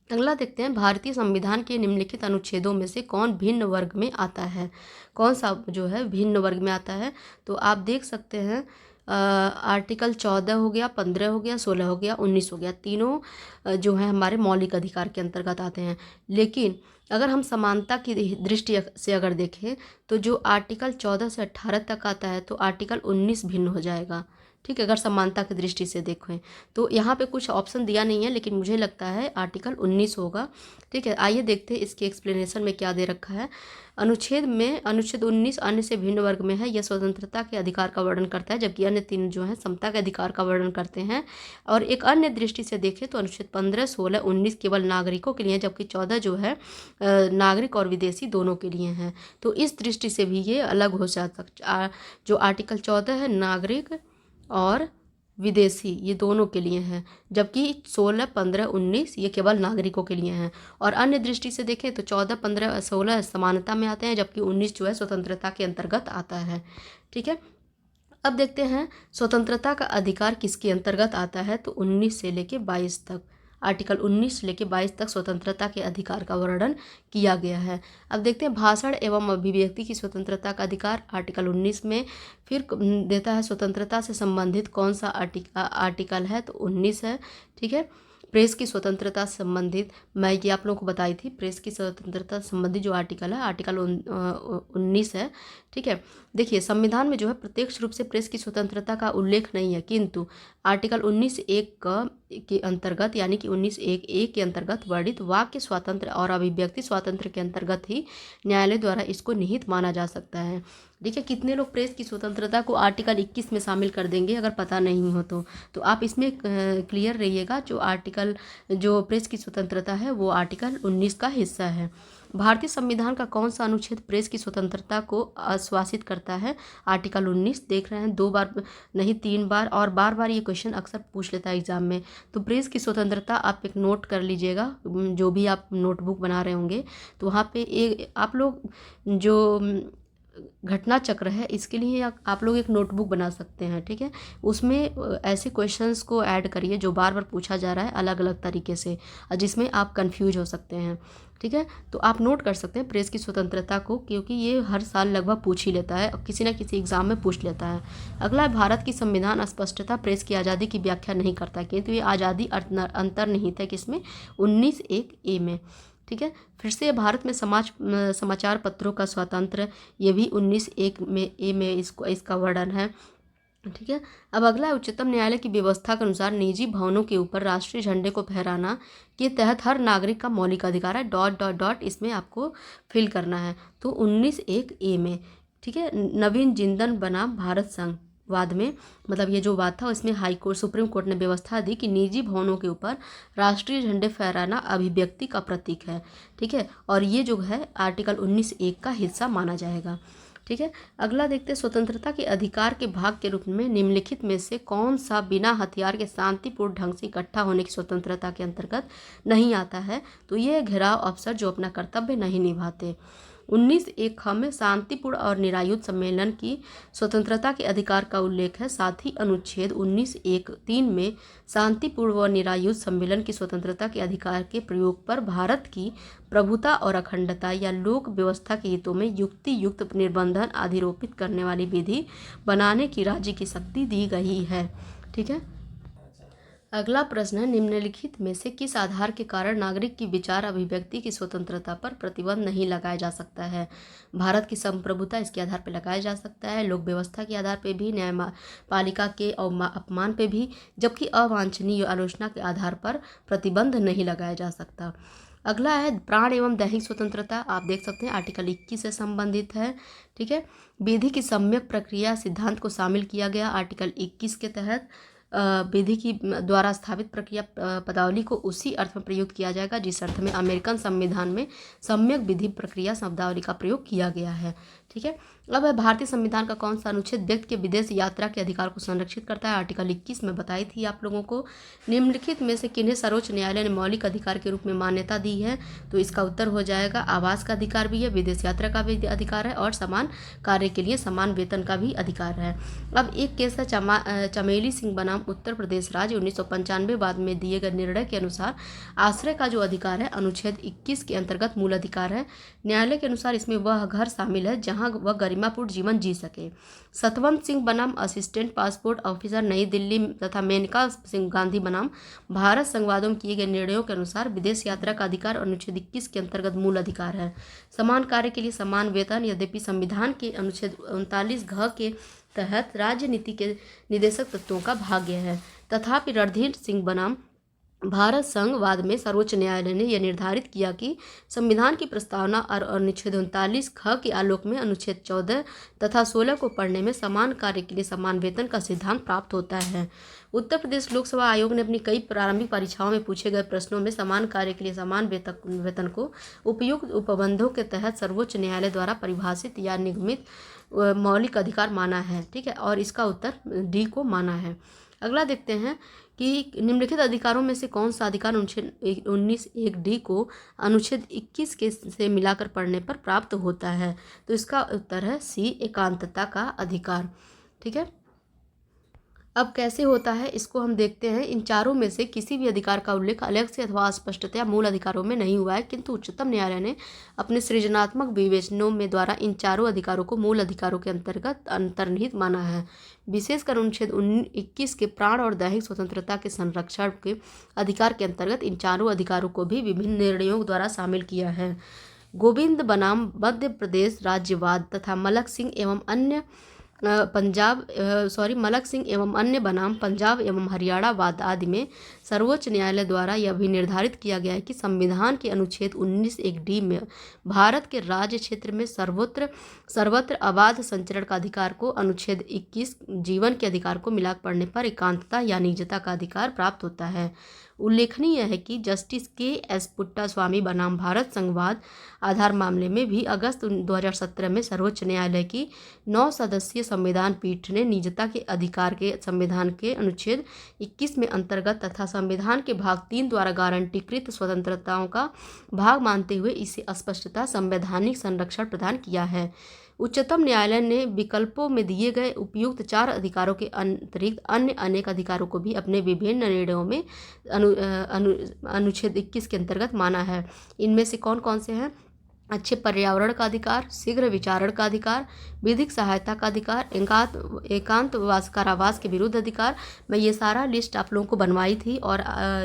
अगला देखते हैं, भारतीय संविधान के निम्नलिखित अनुच्छेदों में से कौन भिन्न वर्ग में आता है? कौन सा जो है भिन्न वर्ग में आता है? तो आप देख सकते हैं, आर्टिकल 14 हो गया, 15 हो गया, 16 हो गया, 19 हो गया, तीनों जो है हमारे मौलिक अधिकार के अंतर्गत आते हैं। लेकिन अगर हम समानता की दृष्टि से अगर देखें तो जो आर्टिकल 14 से 18 तक आता है तो आर्टिकल 19 भिन्न हो जाएगा। ठीक है, अगर समानता की दृष्टि से देखें तो यहाँ पे कुछ ऑप्शन दिया नहीं है, लेकिन मुझे लगता है आर्टिकल 19 होगा। ठीक है, आइए देखते हैं इसके एक्सप्लेनेशन में क्या दे रखा है। अनुच्छेद 19 अन्य से भिन्न वर्ग में है। यह स्वतंत्रता के अधिकार का वर्णन करता है, जबकि अन्य 3 जो है समता के अधिकार का वर्णन करते हैं। और एक अन्य दृष्टि से देखें तो अनुच्छेद 15, 16, 19 केवल नागरिकों के लिए, जबकि 14 जो है नागरिक और विदेशी दोनों के लिए हैं। तो इस दृष्टि से भी ये अलग हो सकता। जो आर्टिकल 14 है नागरिक और विदेशी ये दोनों के लिए हैं, जबकि 16, 15, 19 ये केवल नागरिकों के लिए हैं। और अन्य दृष्टि से देखें तो 14, 15, 16 समानता में आते हैं, जबकि 19 जो है स्वतंत्रता के अंतर्गत आता है। ठीक है, अब देखते हैं स्वतंत्रता का अधिकार किसके अंतर्गत आता है, तो 19 से लेके 22 तक, आर्टिकल 19 से लेके 22 तक स्वतंत्रता के अधिकार का वर्णन किया गया है। अब देखते हैं भाषण एवं अभिव्यक्ति की स्वतंत्रता का अधिकार, आर्टिकल 19 में। फिर देता है स्वतंत्रता से संबंधित कौन सा आर्टिकल है, तो 19 है। ठीक है, प्रेस की स्वतंत्रता से संबंधित मैं ये आप लोगों को बताई थी, प्रेस की स्वतंत्रता से संबंधित जो आर्टिकल है आर्टिकल 19 है। ठीक है, देखिए संविधान में जो है प्रत्यक्ष रूप से प्रेस की स्वतंत्रता का उल्लेख नहीं है, किंतु आर्टिकल 19(1) के अंतर्गत, यानी कि 19(1)(a) के अंतर्गत वर्णित वाक्य स्वातंत्र्य और अभिव्यक्ति स्वातंत्र्य के अंतर्गत ही न्यायालय द्वारा इसको निहित माना जा सकता है। देखिए कितने लोग प्रेस की स्वतंत्रता को आर्टिकल 21 में शामिल कर देंगे अगर पता नहीं हो तो आप इसमें क्लियर रहिएगा। जो प्रेस की स्वतंत्रता है वो आर्टिकल 19 का हिस्सा है। भारतीय संविधान का कौन सा अनुच्छेद प्रेस की स्वतंत्रता को आश्वासित करता है, आर्टिकल 19। देख रहे हैं 2 बार नहीं 3 बार, और बार ये क्वेश्चन अक्सर पूछ लेता है एग्जाम में। तो प्रेस की स्वतंत्रता आप एक नोट कर लीजिएगा, जो भी आप नोटबुक बना रहे होंगे तो वहाँ पे आप लोग जो घटना चक्र है इसके लिए आप लोग एक नोटबुक बना सकते हैं। ठीक है, उसमें ऐसे क्वेश्चंस को ऐड करिए जो बार बार पूछा जा रहा है अलग अलग तरीके से, और जिसमें आप कंफ्यूज हो सकते हैं। ठीक है, तो आप नोट कर सकते हैं प्रेस की स्वतंत्रता को, क्योंकि ये हर साल लगभग पूछ ही लेता है और किसी न किसी एग्जाम में पूछ लेता है। अगला है, भारत की संविधान स्पष्टता प्रेस की आज़ादी की व्याख्या नहीं करता, किंतु ये आज़ादी अंतर्निहित है किसमें, 19(1)(a) में। ठीक है, फिर से भारत में समाचार पत्रों का स्वातंत्र्य, ये भी 19(1)(a) में इसका वर्णन है। ठीक है, अब अगला है, उच्चतम न्यायालय की व्यवस्था के अनुसार निजी भवनों के ऊपर राष्ट्रीय झंडे को फहराना के तहत हर नागरिक का मौलिक अधिकार है, ... इसमें आपको फिल करना है, तो 19(1)(a) में। ठीक है, नवीन जिंदन बनाम भारत संघ वाद में, मतलब ये जो बात था इसमें सुप्रीम कोर्ट ने व्यवस्था दी कि निजी भवनों के ऊपर राष्ट्रीय झंडे फहराना अभिव्यक्ति का प्रतीक है। ठीक है, और ये जो है आर्टिकल 19(1) का हिस्सा माना जाएगा। ठीक है, अगला देखते हैं, स्वतंत्रता के अधिकार के भाग के रूप में निम्नलिखित में से कौन सा बिना हथियार के शांतिपूर्ण ढंग से इकट्ठा होने की स्वतंत्रता के अंतर्गत नहीं आता है, तो ये घेराव अफसर जो अपना कर्तव्य नहीं निभाते। 19(1) में शांतिपूर्ण और निरायुध सम्मेलन की स्वतंत्रता के अधिकार का उल्लेख है, साथ ही अनुच्छेद 19(1)(3) में शांतिपूर्ण व निरायुध सम्मेलन की स्वतंत्रता के अधिकार के प्रयोग पर भारत की प्रभुता और अखंडता या लोक व्यवस्था के हितों में युक्ति युक्त निर्बंधन अधिरोपित करने वाली विधि बनाने की राज्य की शक्ति दी गई है। ठीक है, अगला प्रश्न है, निम्नलिखित में से किस आधार के कारण नागरिक की विचार अभिव्यक्ति की स्वतंत्रता पर प्रतिबंध नहीं लगाया जा सकता है? भारत की संप्रभुता इसके आधार पर लगाया जा सकता है, लोक व्यवस्था के आधार पर भी, न्यायपालिका के अपमान पे भी, जबकि अवांछनीय आलोचना के आधार पर प्रतिबंध नहीं लगाया जा सकता। अगला है प्राण एवं दैहिक स्वतंत्रता। आप देख सकते हैं आर्टिकल 21 से संबंधित है। ठीक है, विधि की सम्यक प्रक्रिया सिद्धांत को शामिल किया गया आर्टिकल 21 के तहत। विधि की द्वारा स्थापित प्रक्रिया पदावली को उसी अर्थ में प्रयुक्त किया जाएगा जिस अर्थ में अमेरिकन संविधान में सम्यक विधि प्रक्रिया शब्दावली का प्रयोग किया गया है। ठीक है, अब भारतीय संविधान का कौन सा अनुच्छेद व्यक्ति के विदेश यात्रा के अधिकार को संरक्षित करता है? आर्टिकल 21 में बताई थी आप लोगों को। निम्नलिखित में से किन्हें सर्वोच्च न्यायालय ने मौलिक अधिकार के रूप में मान्यता दी है? तो इसका उत्तर हो जाएगा आवास का अधिकार भी है, विदेश यात्रा का भी अधिकार है और समान कार्य के लिए समान वेतन का भी अधिकार है। अब एक केस है चमेली सिंह बनाम उत्तर प्रदेश राज्य 1995 बाद में दिए गए निर्णय के अनुसार आश्रय का जो अधिकार है अनुच्छेद 21 के अंतर्गत मूल अधिकार है। न्यायालय के अनुसार इसमें वह घर शामिल है जहां वह गरिमापूर्ण जीवन जी सके। सतवंत सिंह बनाम असिस्टेंट पासपोर्ट ऑफिसर नई दिल्ली तथा मेनका सिंह गांधी बनाम भारत संवादों में किए गए निर्णयों के अनुसार विदेश यात्रा का अधिकार अनुच्छेद 21 के अंतर्गत मूल अधिकार है। समान कार्य के लिए समान वेतन यद्यपि संविधान के अनुच्छेद 39 घ के तहत राजनीति के निदेशक तत्वों का भाग्य है। तथापि रणधीर सिंह बनाम भारत संघवाद में सर्वोच्च न्यायालय ने यह निर्धारित किया कि संविधान की प्रस्तावना और अनुच्छेद 39 ख के आलोक में अनुच्छेद 14 तथा 16 को पढ़ने में समान कार्य के लिए समान वेतन का सिद्धांत प्राप्त होता है। उत्तर प्रदेश लोकसेवा आयोग ने अपनी कई प्रारंभिक परीक्षाओं में पूछे गए प्रश्नों में समान कार्य के लिए समान वेतन को उपयुक्त उपबंधों के तहत सर्वोच्च न्यायालय द्वारा परिभाषित या निगमित मौलिक अधिकार माना है। ठीक है, और इसका उत्तर डी को माना है। अगला देखते हैं कि निम्नलिखित अधिकारों में से कौन सा अधिकार अनुच्छेद 19(1)(d) को अनुच्छेद 21 के से मिलाकर पढ़ने पर प्राप्त होता है? तो इसका उत्तर है सी, एकांतता का अधिकार। ठीक है, अब कैसे होता है इसको हम देखते हैं। इन चारों में से किसी भी अधिकार का उल्लेख अलग से अथवा स्पष्टतया मूल अधिकारों में नहीं हुआ है, किंतु उच्चतम न्यायालय ने अपने सृजनात्मक विवेचनों में द्वारा इन चारों अधिकारों को मूल अधिकारों के अंतर्गत अंतर्निहित माना है। विशेषकर अनुच्छेद 21 के प्राण और दैहिक स्वतंत्रता के संरक्षण के अधिकार के अंतर्गत इन चारों अधिकारों को भी विभिन्न निर्णयों द्वारा शामिल किया है। गोविंद बनाम मध्य प्रदेश राज्यवाद तथा मलक सिंह एवं अन्य बनाम पंजाब एवं हरियाणा वाद आदि में सर्वोच्च न्यायालय द्वारा यह भी निर्धारित किया गया है कि संविधान के अनुच्छेद 19(1)(d) में भारत के राज्य क्षेत्र में सर्वत्र अबाध संचरण का अधिकार को अनुच्छेद 21 जीवन के अधिकार को मिलाकर पढ़ने पर एकांतता या निजता का अधिकार प्राप्त होता है। उल्लेखनीय है कि जस्टिस के.एस. पुट्टास्वामी बनाम भारत संघवाद आधार मामले में भी अगस्त 2017 में सर्वोच्च न्यायालय की 9 सदस्यीय संविधान पीठ ने निजता के अधिकार के संविधान के अनुच्छेद 21 में अंतर्गत तथा संविधान के भाग 3 द्वारा गारंटीकृत स्वतंत्रताओं का भाग मानते हुए इसे स्पष्टता संवैधानिक संरक्षण प्रदान किया है। उच्चतम न्यायालय ने विकल्पों में दिए गए उपयुक्त 4 अधिकारों के अतिरिक्त अन्य अनेक अधिकारों को भी अपने विभिन्न निर्णयों में अनुच्छेद 21 के अंतर्गत माना है। इनमें से कौन कौन से हैं? अच्छे पर्यावरण का अधिकार, शीघ्र विचारण का अधिकार, विधिक सहायता का अधिकार, एकांतवास कारावास के विरुद्ध अधिकार। मैं ये सारा लिस्ट आप लोगों को बनवाई थी और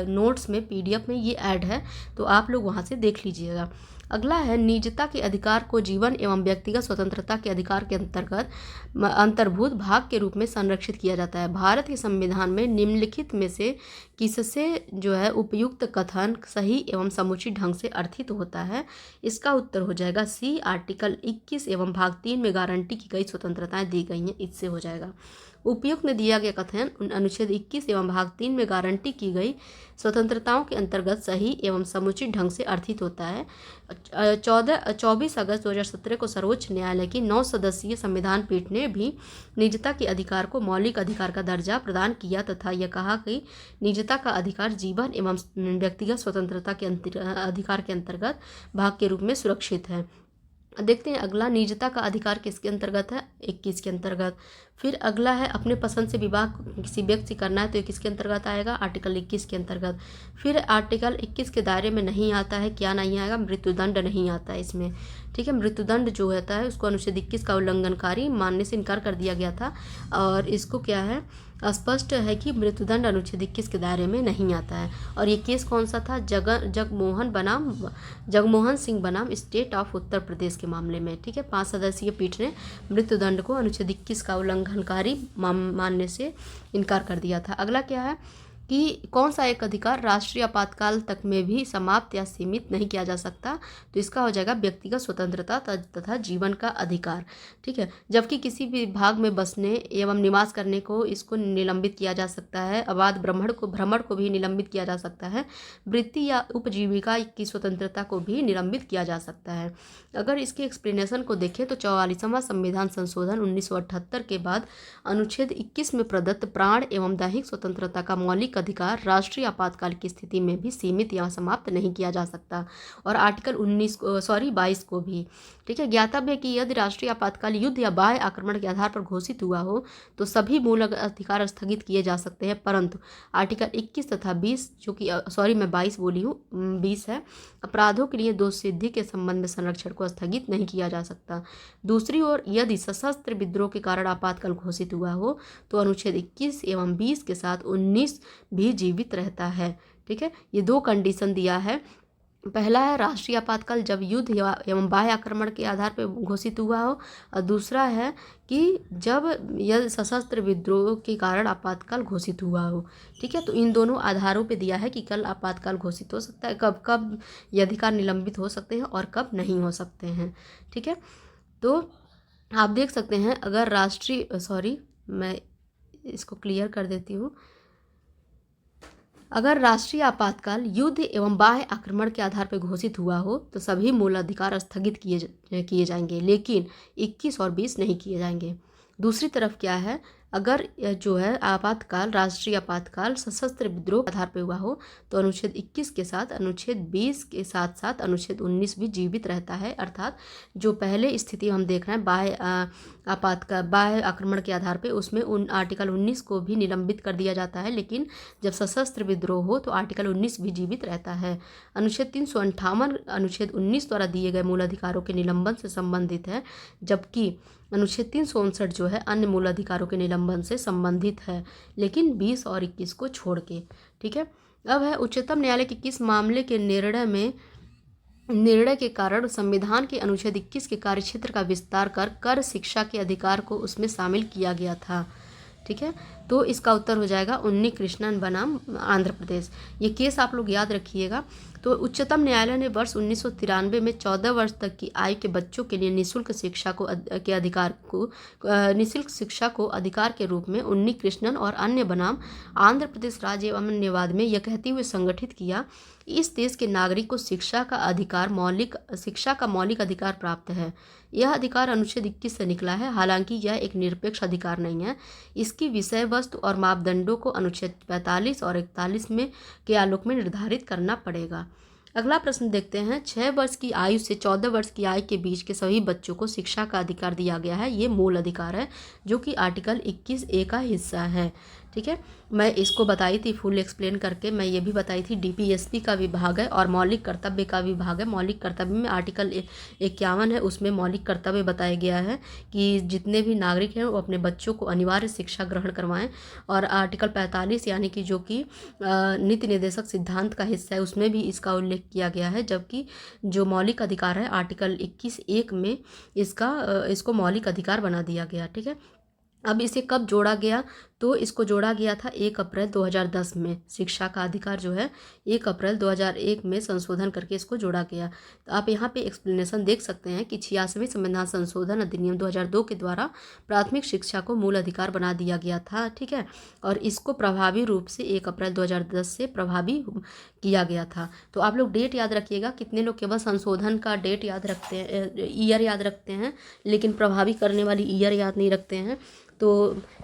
नोट्स में PDF में ये ऐड है, तो आप लोग वहाँ से देख लीजिएगा। अगला है निजता के अधिकार को जीवन एवं व्यक्तिगत स्वतंत्रता के अधिकार के अंतर्भूत भाग के रूप में संरक्षित किया जाता है। भारत के संविधान में निम्नलिखित में से किससे जो है उपयुक्त कथन सही एवं समुचित ढंग से अर्थित होता है? इसका उत्तर हो जाएगा सी, आर्टिकल 21 एवं भाग 3 में गारंटी की गई स्वतंत्रताएं दी गई हैं, इससे हो जाएगा। उपयुक्त में दिया गया कथन अनुच्छेद 21 एवं भाग 3 में गारंटी की गई स्वतंत्रताओं के अंतर्गत सही एवं समुचित ढंग से अर्थित होता है। 24 अगस्त 2017 को सर्वोच्च न्यायालय की 9 सदस्यीय संविधान पीठ ने भी निजता के अधिकार को मौलिक अधिकार का दर्जा प्रदान किया तथा यह कहा कि निजता का अधिकार जीवन एवं व्यक्तिगत स्वतंत्रता के अधिकार के अंतर्गत भाग के रूप में सुरक्षित है। देखते हैं अगला, निजता का अधिकार किसके अंतर्गत है? 21 के अंतर्गत। फिर अगला है अपने पसंद से विवाह किसी व्यक्ति से करना है तो ये किसके अंतर्गत आएगा, आर्टिकल 21 के अंतर्गत। फिर आर्टिकल 21 के दायरे में नहीं आता है, क्या नहीं आएगा, मृत्युदंड नहीं आता है इसमें, ठीक है। मृत्युदंड जो होता है उसको अनुच्छेद 21 का उल्लंघनकारी मानने से इनकार कर दिया गया था और इसको क्या है, स्पष्ट है कि मृत्युदंड अनुच्छेद 21 के दायरे में नहीं आता है। और ये केस कौन सा था, जगमोहन सिंह बनाम स्टेट ऑफ उत्तर प्रदेश के मामले में, ठीक है। 5 सदस्यीय पीठ ने मृत्युदंड को अनुच्छेद 21 का उल्लंघनकारी मानने से इनकार कर दिया था। अगला क्या है कि कौन सा एक अधिकार राष्ट्रीय आपातकाल तक में भी समाप्त या सीमित नहीं किया जा सकता, तो इसका हो जाएगा व्यक्तिगत स्वतंत्रता तथा जीवन का अधिकार, ठीक है। जबकि किसी भी भाग में बसने एवं निवास करने को इसको निलंबित किया जा सकता है, अबाध भ्रमण को भी निलंबित किया जा सकता है, वृत्ति या उपजीविका की स्वतंत्रता को भी निलंबित किया जा सकता है। अगर इसके एक्सप्लेनेशन को देखें तो 44वां संविधान संशोधन 1978 के बाद अनुच्छेद 21 में प्रदत्त प्राण एवं दैहिक स्वतंत्रता का मौलिक अधिकार राष्ट्रीय आपातकाल की स्थिति में भी सीमित या समाप्त नहीं किया जा सकता। और आर्टिकल 22 को भी, ठीक है। ज्ञातव्य है कि यदि राष्ट्रीय आपातकाल युद्ध या बाह्य आक्रमण के आधार पर घोषित हुआ हो तो सभी मूल अधिकार स्थगित किए जा सकते हैं, परंतु आर्टिकल 21 तथा 20 जो कि मैं 22 बोली हूँ, 20 है, अपराधों के लिए दोष सिद्धि के संबंध में संरक्षण को स्थगित नहीं किया जा सकता। दूसरी ओर यदि सशस्त्र विद्रोह के कारण आपातकाल घोषित हुआ हो तो अनुच्छेद 21 एवं 20 के साथ 19 भी जीवित रहता है, ठीक है। ये 2 कंडीशन दिया है। पहला है राष्ट्रीय आपातकाल जब युद्ध एवं बाह्य आक्रमण के आधार पर घोषित हुआ हो, और दूसरा है कि जब यह सशस्त्र विद्रोह के कारण आपातकाल घोषित हुआ हो, ठीक है। तो इन दोनों आधारों पे दिया है कि कल आपातकाल घोषित हो सकता है, कब ये अधिकार निलंबित हो सकते हैं और कब नहीं हो सकते हैं, ठीक है। तो आप देख सकते हैं अगर मैं इसको क्लियर कर देती हूँ। अगर राष्ट्रीय आपातकाल युद्ध एवं बाह्य आक्रमण के आधार पर घोषित हुआ हो तो सभी मूल अधिकार स्थगित किए जाएंगे, लेकिन 21 और 20 नहीं किए जाएंगे। दूसरी तरफ क्या है, अगर जो है आपातकाल राष्ट्रीय आपातकाल सशस्त्र विद्रोह के आधार पर हुआ हो तो अनुच्छेद 21 के साथ अनुच्छेद 20 के साथ साथ अनुच्छेद 19 भी जीवित रहता है। अर्थात जो पहले स्थिति हम देख रहे हैं बाह्य आक्रमण के आधार पे, उसमें आर्टिकल 19 को भी निलंबित कर दिया जाता है, लेकिन जब सशस्त्र विद्रोह हो तो आर्टिकल 19 भी जीवित रहता है। अनुच्छेद 358 अनुच्छेद 19 द्वारा दिए गए मूल अधिकारों के निलंबन से संबंधित है, जबकि अनुच्छेद 359 जो है अन्य मूल अधिकारों के निलंबन से संबंधित है, लेकिन 20 और 21 को छोड़ के, ठीक है। अब है उच्चतम न्यायालय के किस मामले के निर्णय के कारण संविधान के अनुच्छेद 21 के कार्यक्षेत्र का विस्तार कर शिक्षा के अधिकार को उसमें शामिल किया गया था, ठीक है। तो इसका उत्तर हो जाएगा उन्नी कृष्णन बनाम आंध्र प्रदेश। ये केस आप लोग याद रखिएगा। तो उच्चतम न्यायालय ने वर्ष 1993 में 14 वर्ष तक की आयु के बच्चों के लिए निःशुल्क शिक्षा को अधिकार के रूप में उन्नी कृष्णन और अन्य बनाम आंध्र प्रदेश राज्य एवं अन्यवाद में यह कहते हुए संगठित किया, इस देश के नागरिक को शिक्षा का मौलिक अधिकार प्राप्त है। यह अधिकार अनुच्छेद 21 से निकला है, हालांकि यह एक निरपेक्ष अधिकार नहीं है। इसकी विषय वस्तु और मापदंडों को अनुच्छेद 45 और 41 में के आलोक में निर्धारित करना पड़ेगा। अगला प्रश्न देखते हैं। 6 वर्ष की आयु से 14 वर्ष की आयु के बीच के सभी बच्चों को शिक्षा का अधिकार दिया गया है। ये मूल अधिकार है जो कि आर्टिकल 21A का हिस्सा है, ठीक है। मैं इसको बताई थी फुल एक्सप्लेन करके। मैं ये भी बताई थी DPSP का विभाग है और मौलिक कर्तव्य का विभाग है। मौलिक कर्तव्य में आर्टिकल 51 है, उसमें मौलिक कर्तव्य बताया गया है कि जितने भी नागरिक हैं वो अपने बच्चों को अनिवार्य शिक्षा ग्रहण करवाएं। और आर्टिकल 45 यानी कि जो कि नीति निर्देशक सिद्धांत का हिस्सा है उसमें भी इसका उल्लेख किया गया है, जबकि जो मौलिक अधिकार है आर्टिकल 21(1) में इसको मौलिक अधिकार बना दिया गया, ठीक है। अब इसे कब जोड़ा गया, तो इसको जोड़ा गया था 1 अप्रैल 2010 में। शिक्षा का अधिकार जो है 1 अप्रैल 2001 में संशोधन करके इसको जोड़ा गया। तो आप यहाँ पे एक्सप्लेनेशन देख सकते हैं कि 86वें संविधान संशोधन अधिनियम 2002 के द्वारा प्राथमिक शिक्षा को मूल अधिकार बना दिया गया था, ठीक है। और इसको प्रभावी रूप से 1 अप्रैल 2010 से प्रभावी किया गया था। तो आप लोग डेट याद रखिएगा। कितने लोग केवल संशोधन का डेट याद रखते हैं, ईयर याद रखते हैं, लेकिन प्रभावी करने वाली ईयर याद नहीं रखते हैं। तो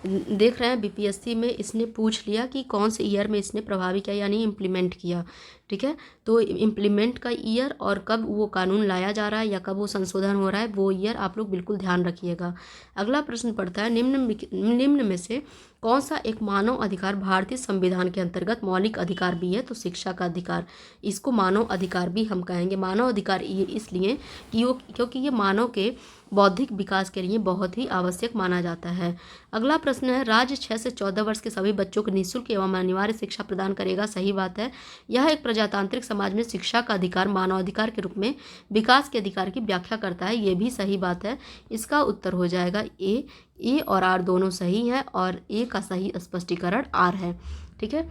देख रहे हैं BPSC में इसने पूछ लिया कि कौन से ईयर में इसने प्रभावी किया यानी इम्प्लीमेंट किया, ठीक है। तो इम्प्लीमेंट का ईयर और कब वो कानून लाया जा रहा है या कब वो संशोधन हो रहा है, वो ईयर आप लोग बिल्कुल ध्यान रखिएगा। अगला प्रश्न पड़ता है, निम्न में से कौन सा एक मानव अधिकार भारतीय संविधान के अंतर्गत मौलिक अधिकार भी है? तो शिक्षा का अधिकार, इसको मानव अधिकार भी हम कहेंगे। मानव अधिकार ये इसलिए क्योंकि ये मानव के बौद्धिक विकास के लिए बहुत ही आवश्यक माना जाता है। अगला प्रश्न है, राज्य 6 से 14 वर्ष के सभी बच्चों को निःशुल्क एवं अनिवार्य शिक्षा प्रदान करेगा। सही बात है। यह एक प्रजातांत्रिक समाज में शिक्षा का अधिकार मानवाधिकार के रूप में विकास के अधिकार की व्याख्या करता है। ये भी सही बात है। इसका उत्तर हो जाएगा ए और आर दोनों सही है और ए का सही स्पष्टीकरण आर है। ठीक है।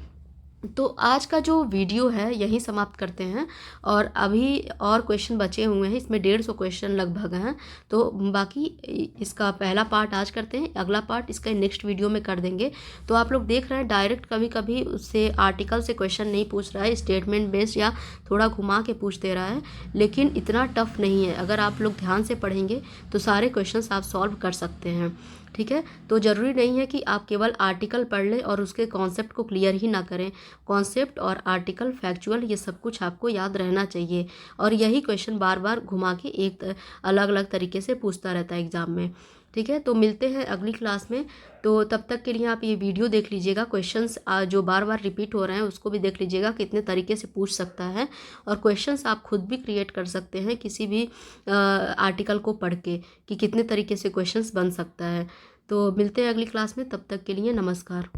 तो आज का जो वीडियो है यहीं समाप्त करते हैं और अभी और क्वेश्चन बचे हुए हैं, इसमें 150 क्वेश्चन लगभग हैं। तो बाकी इसका पहला पार्ट आज करते हैं, अगला पार्ट इसका नेक्स्ट वीडियो में कर देंगे। तो आप लोग देख रहे हैं डायरेक्ट कभी कभी उससे आर्टिकल से क्वेश्चन नहीं पूछ रहा है, स्टेटमेंट बेस्ड या थोड़ा घुमा के पूछ दे रहा है, लेकिन इतना टफ नहीं है। अगर आप लोग ध्यान से पढ़ेंगे तो सारे क्वेश्चन आप सॉल्व कर सकते हैं। ठीक है। तो ज़रूरी नहीं है कि आप केवल आर्टिकल पढ़ लें और उसके कॉन्सेप्ट को क्लियर ही ना करें। कॉन्सेप्ट और आर्टिकल, फैक्चुअल, ये सब कुछ आपको याद रहना चाहिए और यही क्वेश्चन बार बार घुमा के एक अलग अलग तरीके से पूछता रहता है एग्ज़ाम में। ठीक है। तो मिलते हैं अगली क्लास में। तो तब तक के लिए आप ये वीडियो देख लीजिएगा, क्वेश्चंस जो बार बार रिपीट हो रहे हैं उसको भी देख लीजिएगा कितने तरीके से पूछ सकता है, और क्वेश्चंस आप खुद भी क्रिएट कर सकते हैं किसी भी आर्टिकल को पढ़ के कि कितने तरीके से क्वेश्चंस बन सकता है। तो मिलते हैं अगली क्लास में, तब तक के लिए नमस्कार।